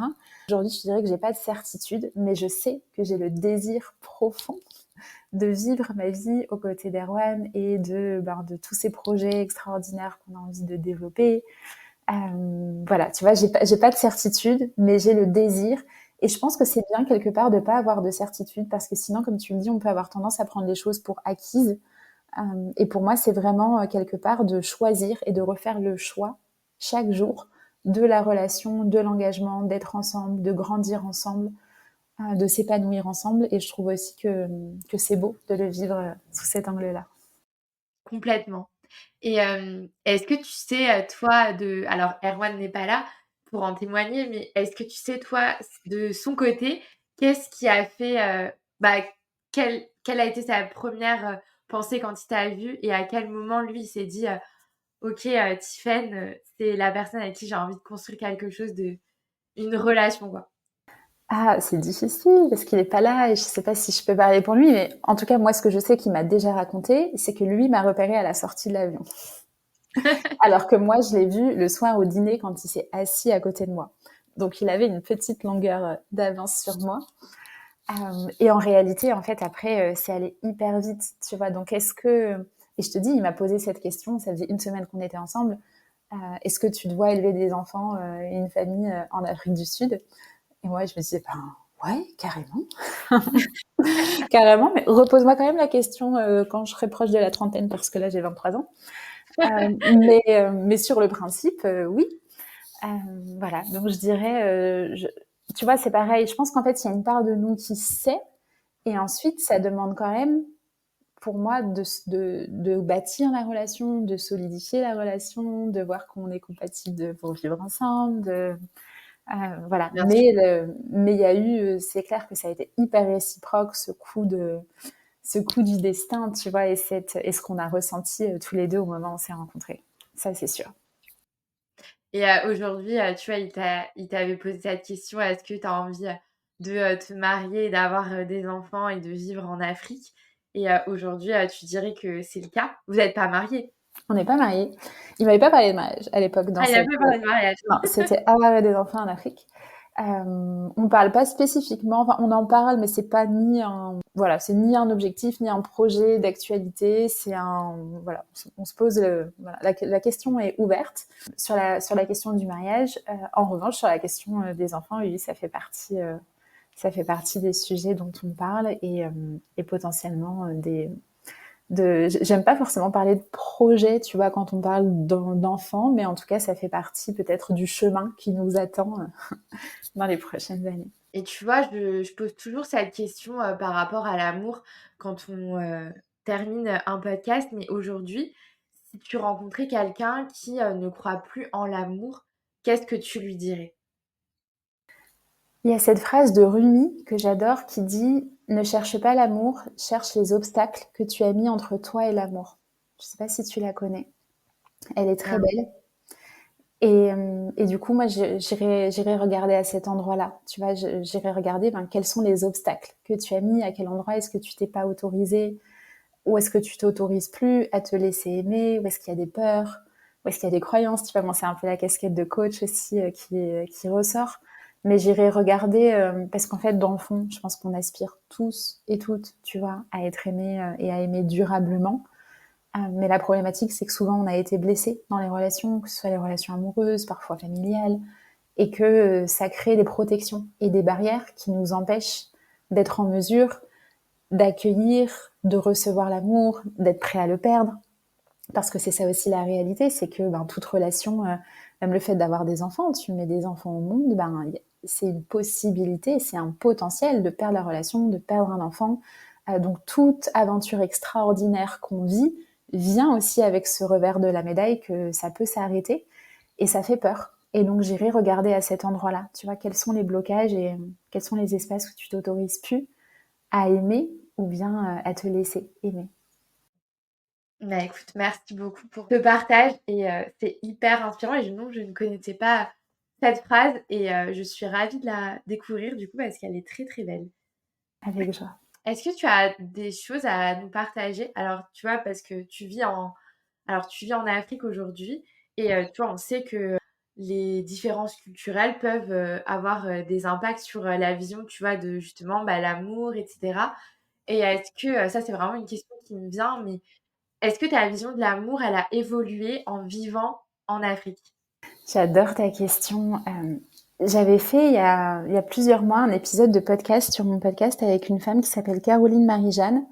Aujourd'hui, je dirais que j'ai pas de certitude, mais je sais que j'ai le désir profond de vivre ma vie aux côtés d'Erwan et de tous ces projets extraordinaires qu'on a envie de développer. Voilà, tu vois, j'ai pas de certitude, mais j'ai le désir. Et je pense que c'est bien quelque part de pas avoir de certitude parce que sinon, comme tu le dis, on peut avoir tendance à prendre les choses pour acquises. Et pour moi, c'est vraiment quelque part de choisir et de refaire le choix chaque jour de la relation, de l'engagement, d'être ensemble, de grandir ensemble, de s'épanouir ensemble. Et je trouve aussi que c'est beau de le vivre sous cet angle-là. Complètement. Et est-ce que tu sais, toi, alors Erwan n'est pas là pour en témoigner, mais est-ce que tu sais, toi, de son côté, qu'est-ce qui a fait, bah, quelle a été sa première pensée quand il t'a vu et à quel moment lui il s'est dit ok, Tiffen, c'est la personne avec qui j'ai envie de construire quelque chose une relation, quoi. Ah, c'est difficile parce qu'il est pas là et je sais pas si je peux parler pour lui, mais en tout cas, moi, ce que je sais qu'il m'a déjà raconté, c'est que lui m'a repéré à la sortie de l'avion. Alors que moi, je l'ai vu le soir au dîner quand il s'est assis à côté de moi. Donc, il avait une petite longueur d'avance sur moi. Et en réalité, en fait, après, c'est allé hyper vite, tu vois. Donc, est-ce que... Et je te dis, il m'a posé cette question, ça faisait une semaine qu'on était ensemble. Est-ce que tu te vois élever des enfants et une famille en Afrique du Sud? Et moi, je me disais, ben ouais, carrément. Carrément, mais repose-moi quand même la question quand je serai proche de la trentaine, parce que là, j'ai 23 ans. Mais sur le principe, oui. Euh, voilà, donc je dirais, tu vois, c'est pareil. Je pense qu'en fait, il y a une part de nous qui sait, et ensuite, ça demande quand même, pour moi, de bâtir la relation, de solidifier la relation, de voir qu'on est compatible pour vivre ensemble. Voilà, Bien sûr. mais il y a eu, c'est clair que ça a été hyper réciproque, ce coup du destin, tu vois, et ce qu'on a ressenti tous les deux au moment où on s'est rencontrés. Ça, c'est sûr. Et aujourd'hui, tu vois, il t'avait posé cette question: «Est-ce que tu as envie, de, te marier et d'avoir, des enfants et de vivre en Afrique?» Et aujourd'hui, tu dirais que c'est le cas? Vous êtes pas mariés? On n'est pas mariés. Il m'avait pas parlé de mariage à l'époque dans Ah, il a cette. pas parlé de mariage. Non, c'était avoir des enfants en Afrique. On parle pas spécifiquement, enfin on en parle, mais c'est pas ni un, voilà, c'est ni un objectif, ni un projet d'actualité. C'est un, voilà, on se pose, voilà, la question est ouverte sur la question du mariage. En revanche, sur la question des enfants, oui, ça fait partie des sujets dont on parle et potentiellement j'aime pas forcément parler de projet, tu vois, quand on parle d'enfants, mais en tout cas, ça fait partie peut-être du chemin qui nous attend dans les prochaines années. Et tu vois, je pose toujours cette question, par rapport à l'amour quand on, termine un podcast, mais aujourd'hui, si tu rencontrais quelqu'un qui, ne croit plus en l'amour, qu'est-ce que tu lui dirais? Il y a cette phrase de Rumi que j'adore qui dit: ne cherche pas l'amour, cherche les obstacles que tu as mis entre toi et l'amour. Je sais pas si tu la connais. Elle est très Ah oui. belle. Et du coup, moi, j'irai regarder à cet endroit-là. Tu vois, j'irai regarder quels sont les obstacles que tu as mis, à quel endroit est-ce que tu t'es pas autorisé, où est-ce que tu t'autorises plus à te laisser aimer, où est-ce qu'il y a des peurs, où est-ce qu'il y a des croyances. Tu vois, moi, c'est un peu la casquette de coach aussi qui ressort. Mais j'irai regarder parce qu'en fait, dans le fond, je pense qu'on aspire tous et toutes, tu vois, à être aimés et à aimer durablement. Mais la problématique, c'est que souvent, on a été blessé dans les relations, que ce soit les relations amoureuses, parfois familiales, et que ça crée des protections et des barrières qui nous empêchent d'être en mesure d'accueillir, de recevoir l'amour, d'être prêt à le perdre. Parce que c'est ça aussi la réalité, c'est que toute relation, même le fait d'avoir des enfants, tu mets des enfants au monde, c'est une possibilité, c'est un potentiel de perdre la relation, de perdre un enfant. Donc toute aventure extraordinaire qu'on vit vient aussi avec ce revers de la médaille que ça peut s'arrêter et ça fait peur. Et donc j'irai regarder à cet endroit-là, tu vois, quels sont les blocages et quels sont les espaces où tu t'autorises plus à aimer ou bien à te laisser aimer. Bah, écoute, merci beaucoup pour ce partage et c'est hyper inspirant et je ne connaissais pas cette phrase et je suis ravie de la découvrir du coup parce qu'elle est très, très belle. Avec joie. Est-ce que tu as des choses à nous partager? Alors, tu vois, parce que tu vis en Afrique aujourd'hui et tu vois, on sait que les différences culturelles peuvent, avoir, des impacts sur, la vision, tu vois, de justement, bah, l'amour et cetera et est-ce que, ça, c'est vraiment une question qui me vient, mais est-ce que ta vision de l'amour, elle a évolué en vivant en Afrique? J'adore ta question. J'avais fait il y a plusieurs mois un épisode de podcast sur mon podcast avec une femme qui s'appelle Caroline Marie-Jeanne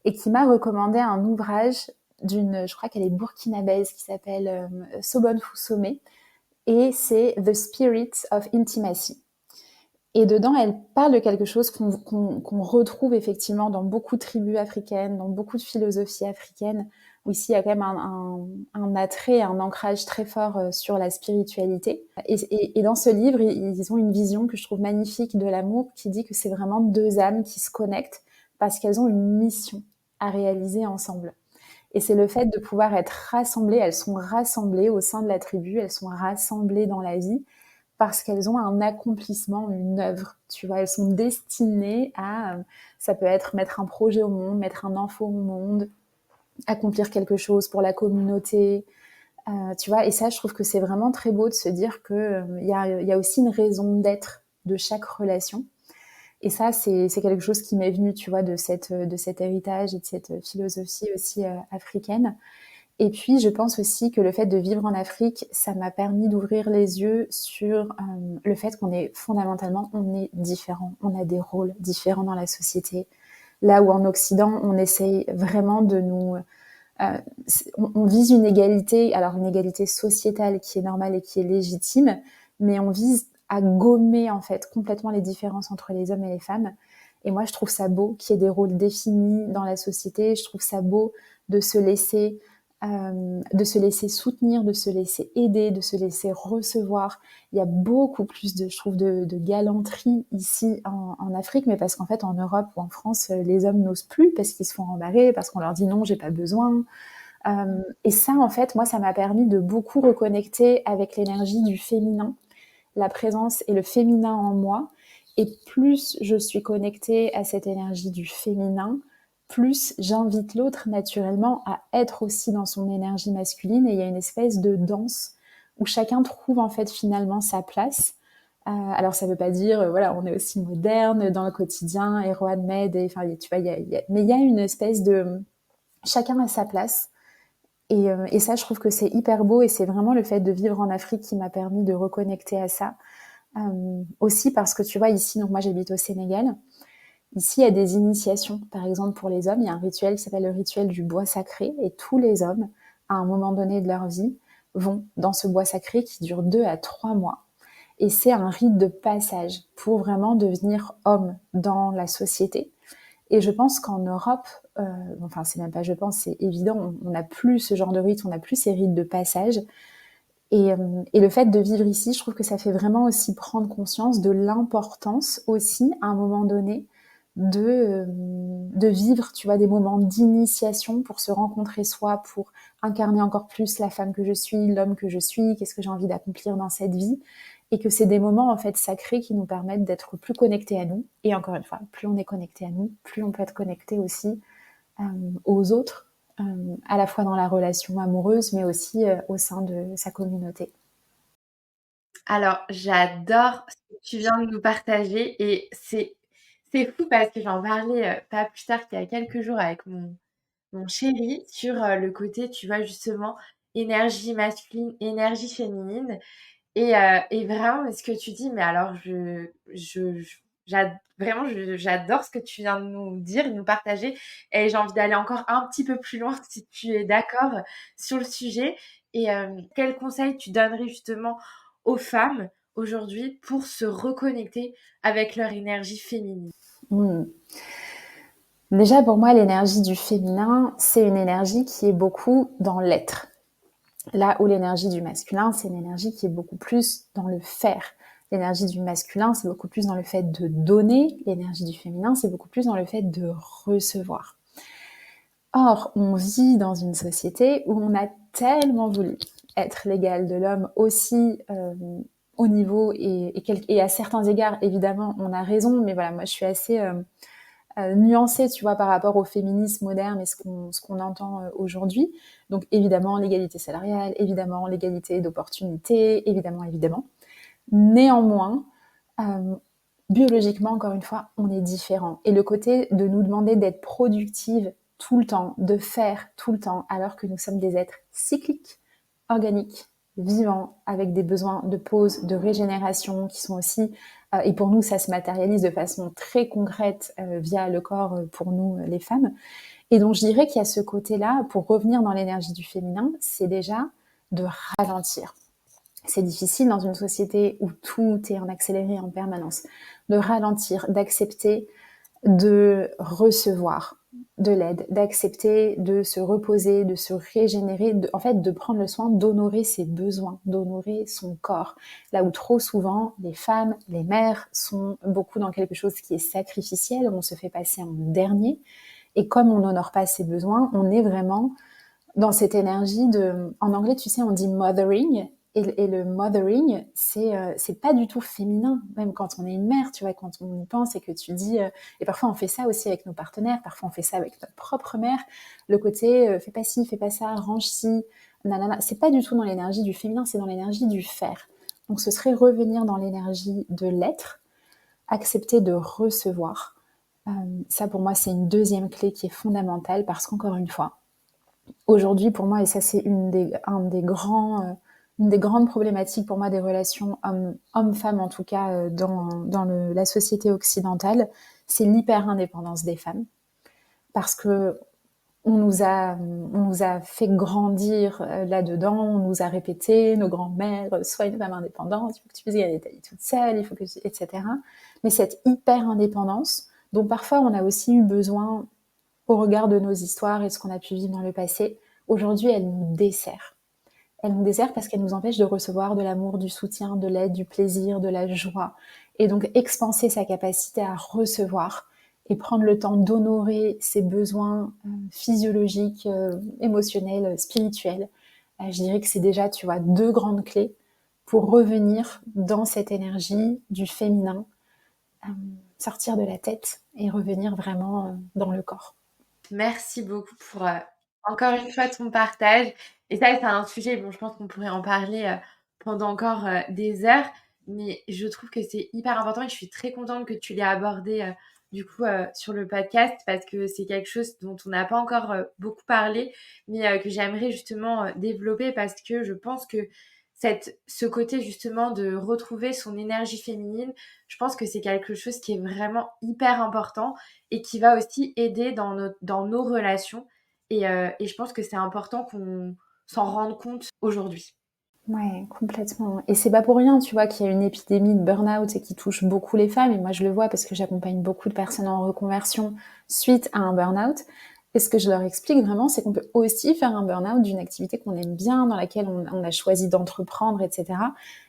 et qui m'a recommandé un ouvrage je crois qu'elle est burkinabèse, qui s'appelle Sobonne Fousomé, et c'est The Spirit of Intimacy. Et dedans, elle parle de quelque chose qu'on retrouve effectivement dans beaucoup de tribus africaines, dans beaucoup de philosophies africaines, où ici il y a quand même un attrait, un ancrage très fort sur la spiritualité. Et dans ce livre, ils ont une vision que je trouve magnifique de l'amour, qui dit que c'est vraiment deux âmes qui se connectent parce qu'elles ont une mission à réaliser ensemble. Et c'est le fait de pouvoir être rassemblées, elles sont rassemblées au sein de la tribu, elles sont rassemblées dans la vie, parce qu'elles ont un accomplissement, une œuvre, tu vois, elles sont destinées à, ça peut être mettre un projet au monde, mettre un enfant au monde, accomplir quelque chose pour la communauté, tu vois, et ça, je trouve que c'est vraiment très beau de se dire que y a aussi une raison d'être de chaque relation. Et ça, c'est quelque chose qui m'est venu, tu vois, de cet héritage et de cette philosophie aussi africaine. Et puis, je pense aussi que le fait de vivre en Afrique, ça m'a permis d'ouvrir les yeux sur le fait qu'on est fondamentalement, on est différents. On a des rôles différents dans la société. Là où en Occident, on essaye vraiment de nous... on vise une égalité, alors une égalité sociétale qui est normale et qui est légitime, mais on vise à gommer en fait complètement les différences entre les hommes et les femmes. Et moi, je trouve ça beau qu'il y ait des rôles définis dans la société. Je trouve ça beau de de se laisser soutenir, de se laisser aider, de se laisser recevoir. Il y a beaucoup plus je trouve, de galanterie ici en Afrique, mais parce qu'en fait, en Europe ou en France, les hommes n'osent plus parce qu'ils se font embarrer, parce qu'on leur dit non, j'ai pas besoin. Et ça, en fait, moi, ça m'a permis de beaucoup reconnecter avec l'énergie du féminin, la présence et le féminin en moi. Et plus je suis connectée à cette énergie du féminin, plus j'invite l'autre naturellement à être aussi dans son énergie masculine. Et il y a une espèce de danse où chacun trouve en fait finalement sa place. Alors ça veut pas dire, voilà, on est aussi moderne dans le quotidien, héros admed, enfin, tu vois, mais il y a une espèce de, chacun a sa place. Et ça, je trouve que c'est hyper beau et c'est vraiment le fait de vivre en Afrique qui m'a permis de reconnecter à ça. Aussi parce que tu vois, ici, donc moi j'habite au Sénégal, ici il y a des initiations. Par exemple, pour les hommes, il y a un rituel qui s'appelle le rituel du bois sacré et tous les hommes, à un moment donné de leur vie, vont dans ce bois sacré qui dure 2 à 3 mois. Et c'est un rite de passage pour vraiment devenir homme dans la société. Et je pense qu'en Europe, enfin c'est même pas je pense, c'est évident, on n'a plus ce genre de rite, on n'a plus ces rites de passage. Et le fait de vivre ici, je trouve que ça fait vraiment aussi prendre conscience de l'importance aussi, à un moment donné, de vivre, tu vois, des moments d'initiation pour se rencontrer soi, pour incarner encore plus la femme que je suis, l'homme que je suis, qu'est-ce que j'ai envie d'accomplir dans cette vie. Et que c'est des moments, en fait, sacrés qui nous permettent d'être plus connectés à nous. Et encore une fois, plus on est connecté à nous, plus on peut être connecté aussi aux autres, à la fois dans la relation amoureuse, mais aussi au sein de sa communauté. Alors, j'adore ce que tu viens de nous partager et c'est fou parce que j'en parlais, pas plus tard qu'il y a quelques jours avec mon chéri sur, le côté, tu vois, justement, énergie masculine, énergie féminine et vraiment, mais ce que tu dis, mais alors vraiment, j'adore ce que tu viens de nous dire, de nous partager et j'ai envie d'aller encore un petit peu plus loin si tu es d'accord sur le sujet et quels conseils tu donnerais justement aux femmes aujourd'hui pour se reconnecter avec leur énergie féminine? Mmh. Déjà, pour moi, l'énergie du féminin, c'est une énergie qui est beaucoup dans l'être. Là où l'énergie du masculin, c'est une énergie qui est beaucoup plus dans le faire. L'énergie du masculin, c'est beaucoup plus dans le fait de donner. L'énergie du féminin, c'est beaucoup plus dans le fait de recevoir. Or, on vit dans une société où on a tellement voulu être l'égal de l'homme aussi au niveau et à certains égards, évidemment, on a raison, mais voilà, moi je suis assez nuancée, tu vois, par rapport au féminisme moderne et ce qu'on entend aujourd'hui. Donc évidemment, l'égalité salariale, évidemment, l'égalité d'opportunités, évidemment, évidemment. Néanmoins, euh, biologiquement, encore une fois, on est différent. Et le côté de nous demander d'être productive tout le temps, de faire tout le temps, alors que nous sommes des êtres cycliques, organiques, vivants, avec des besoins de pause, de régénération, qui sont aussi, et pour nous, ça se matérialise de façon très concrète via le corps pour nous, les femmes. Et donc, je dirais qu'il y a ce côté-là, pour revenir dans l'énergie du féminin, c'est déjà de ralentir. C'est difficile dans une société où tout est en accéléré en permanence. De ralentir, d'accepter de recevoir de l'aide, d'accepter de se reposer, de se régénérer, en fait de prendre le soin d'honorer ses besoins, d'honorer son corps. Là où trop souvent les femmes, les mères sont beaucoup dans quelque chose qui est sacrificiel, où on se fait passer en dernier. Et comme on n'honore pas ses besoins, on est vraiment dans cette énergie de, en anglais, tu sais, on dit mothering, et le mothering, c'est pas du tout féminin, même quand on est une mère, tu vois, quand on y pense et que tu dis, et parfois on fait ça aussi avec nos partenaires, parfois on fait ça avec notre propre mère, le côté, fais pas ci, fais pas ça, range ci, nanana, c'est pas du tout dans l'énergie du féminin, c'est dans l'énergie du faire. Donc ce serait revenir dans l'énergie de l'être, accepter de recevoir. Ça pour moi c'est une deuxième clé qui est fondamentale parce qu'encore une fois, aujourd'hui, pour moi, et ça c'est une des grandes problématiques pour moi des relations hommes-femmes, en tout cas dans la société occidentale, c'est l'hyper-indépendance des femmes. Parce que on nous a fait grandir là-dedans, on nous a répété, nos grands-mères, sois une femme indépendante, il faut que tu puisses gagner ta vie toute seule, il faut que etc. Mais cette hyper-indépendance, dont parfois on a aussi eu besoin au regard de nos histoires et de ce qu'on a pu vivre dans le passé, aujourd'hui, elle nous dessert. Elle nous dessert parce qu'elle nous empêche de recevoir de l'amour, du soutien, de l'aide, du plaisir, de la joie. Et donc, expanser sa capacité à recevoir et prendre le temps d'honorer ses besoins physiologiques, émotionnels, spirituels. Je dirais que c'est déjà, tu vois, deux grandes clés pour revenir dans cette énergie du féminin, euh, sortir de la tête et revenir vraiment dans le corps. Merci beaucoup pour, encore une fois ton partage et ça, c'est un sujet, bon, je pense qu'on pourrait en parler, pendant encore, des heures, mais je trouve que c'est hyper important et je suis très contente que tu l'aies abordé, du coup, sur le podcast parce que c'est quelque chose dont on n'a pas encore, beaucoup parlé, mais, que j'aimerais justement, développer parce que je pense que ce côté justement de retrouver son énergie féminine, je pense que c'est quelque chose qui est vraiment hyper important et qui va aussi aider dans nos relations. Et je pense que c'est important qu'on s'en rende compte aujourd'hui. Ouais, complètement. Et c'est pas pour rien, tu vois, qu'il y a une épidémie de burn-out et qui touche beaucoup les femmes. Et moi, je le vois parce que j'accompagne beaucoup de personnes en reconversion suite à un burn-out. Et ce que je leur explique vraiment, c'est qu'on peut aussi faire un burn-out d'une activité qu'on aime bien, dans laquelle on a choisi d'entreprendre, etc.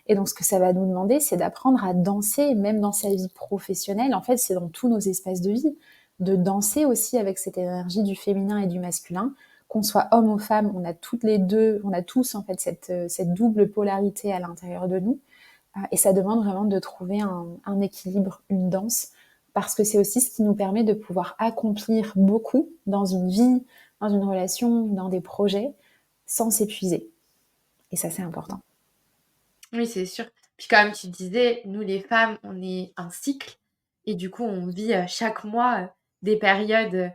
Et donc, ce que ça va nous demander, c'est d'apprendre à danser, même dans sa vie professionnelle. En fait, c'est dans tous nos espaces de vie, de danser aussi avec cette énergie du féminin et du masculin, qu'on soit homme ou femme, on a toutes les deux, on a tous en fait cette double polarité à l'intérieur de nous. Et ça demande vraiment de trouver un équilibre, une danse, parce que c'est aussi ce qui nous permet de pouvoir accomplir beaucoup dans une vie, dans une relation, dans des projets, sans s'épuiser. Et ça, c'est important. Oui, c'est sûr. Puis comme tu disais, nous les femmes, on est un cycle et du coup, on vit, chaque mois, des périodes,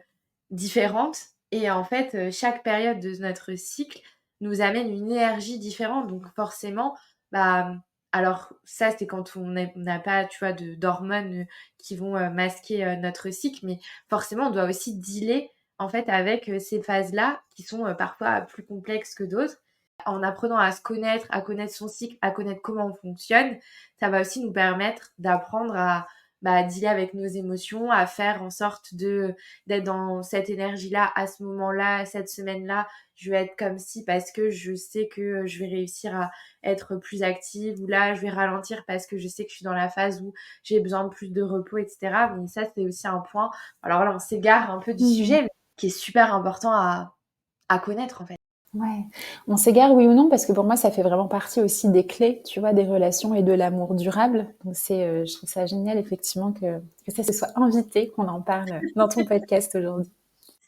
différentes et en fait, chaque période de notre cycle nous amène une énergie différente donc forcément, bah, alors ça, c'est quand on n'a pas, tu vois, d'hormones, qui vont, masquer, notre cycle mais forcément, on doit aussi dealer, en fait, avec, ces phases-là qui sont, parfois plus complexes que d'autres. En apprenant à se connaître, à connaître son cycle, à connaître comment on fonctionne, ça va aussi nous permettre d'apprendre à, bah, dealer avec nos émotions, à faire en sorte d'être dans cette énergie-là, à ce moment-là, cette semaine-là, je vais être comme ci parce que je sais que je vais réussir à être plus active ou là, je vais ralentir parce que je sais que je suis dans la phase où j'ai besoin de plus de repos, et cetera. Mais ça, c'est aussi un point, alors là, on s'égare un peu du Mmh. sujet, mais qui est super important à connaître, en fait. Ouais. On s'égare, oui ou non, parce que pour moi, ça fait vraiment partie aussi des clés, tu vois, des relations et de l'amour durable. Donc je trouve ça génial, effectivement, que ça se soit invité, qu'on en parle dans ton podcast aujourd'hui.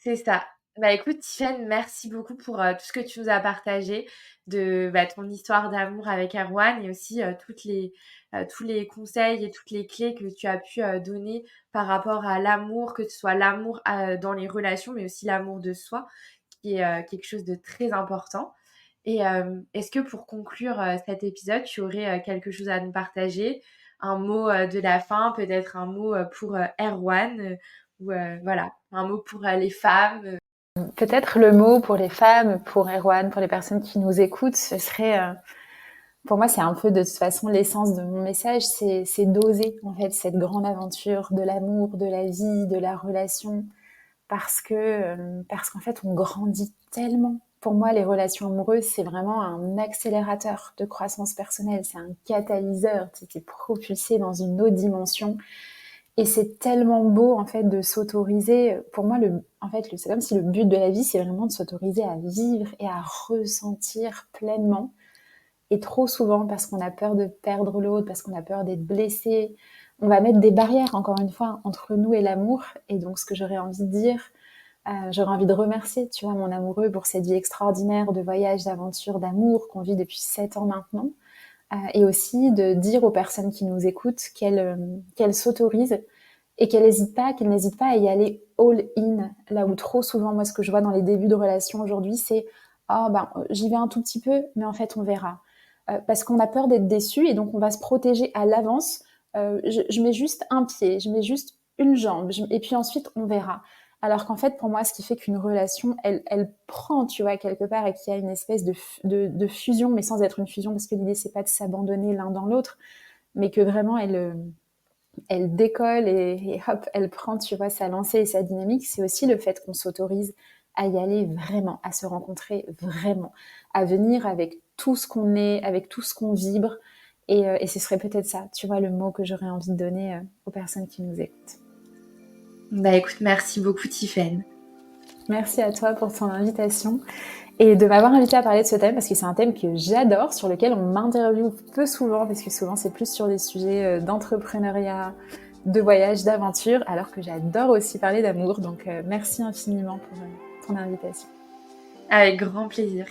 C'est ça. Bah, écoute, Tiffany, merci beaucoup pour, tout ce que tu nous as partagé de, bah, ton histoire d'amour avec Erwan et aussi, tous les conseils et toutes les clés que tu as pu, donner par rapport à l'amour, que ce soit l'amour, dans les relations, mais aussi l'amour de soi qui est, quelque chose de très important Et est-ce que pour conclure cet épisode, tu aurais quelque chose à nous partager? Un mot de la fin, peut-être un mot pour Erwan, ou voilà, un mot pour les femmes. Peut-être le mot pour les femmes, pour Erwan, pour les personnes qui nous écoutent, ce serait, pour moi, c'est un peu de toute façon l'essence de mon message, c'est d'oser en fait cette grande aventure de l'amour, de la vie, de la relation, parce qu'en fait, on grandit tellement. Pour moi, les relations amoureuses, c'est vraiment un accélérateur de croissance personnelle, c'est un catalyseur, tu es propulsé dans une autre dimension. Et c'est tellement beau en fait de s'autoriser. Pour moi, c'est comme si le but de la vie, c'est vraiment de s'autoriser à vivre et à ressentir pleinement. Et trop souvent, parce qu'on a peur de perdre l'autre, parce qu'on a peur d'être blessé, on va mettre des barrières, encore une fois, entre nous et l'amour. Et donc, ce que j'aurais envie de dire, j'aurais envie de remercier, tu vois, mon amoureux pour cette vie extraordinaire de voyage, d'aventure, d'amour qu'on vit depuis 7 ans maintenant. Et aussi de dire aux personnes qui nous écoutent qu'elles s'autorisent et qu'elles n'hésitent pas à y aller all in. Là où trop souvent, moi, ce que je vois dans les débuts de relations aujourd'hui, c'est ah ben j'y vais un tout petit peu, mais en fait on verra. Parce qu'on a peur d'être déçu et donc on va se protéger à l'avance. Je mets juste un pied, je mets juste une jambe, et puis ensuite on verra. Alors qu'en fait, pour moi, ce qui fait qu'une relation, elle prend, tu vois, quelque part, et qu'il y a une espèce de fusion, mais sans être une fusion, parce que l'idée, c'est pas de s'abandonner l'un dans l'autre, mais que vraiment, elle décolle et hop, elle prend, tu vois, sa lancée et sa dynamique. C'est aussi le fait qu'on s'autorise à y aller vraiment, à se rencontrer vraiment, à venir avec tout ce qu'on est, avec tout ce qu'on vibre. Et ce serait peut-être ça, tu vois, le mot que j'aurais envie de donner aux personnes qui nous écoutent. Bah écoute, merci beaucoup Tiffaine. Merci à toi pour ton invitation et de m'avoir invité à parler de ce thème parce que c'est un thème que j'adore, sur lequel on m'interviewe peu souvent parce que souvent c'est plus sur des sujets d'entrepreneuriat, de voyage, d'aventure, alors que j'adore aussi parler d'amour. Donc merci infiniment pour ton invitation. Avec grand plaisir.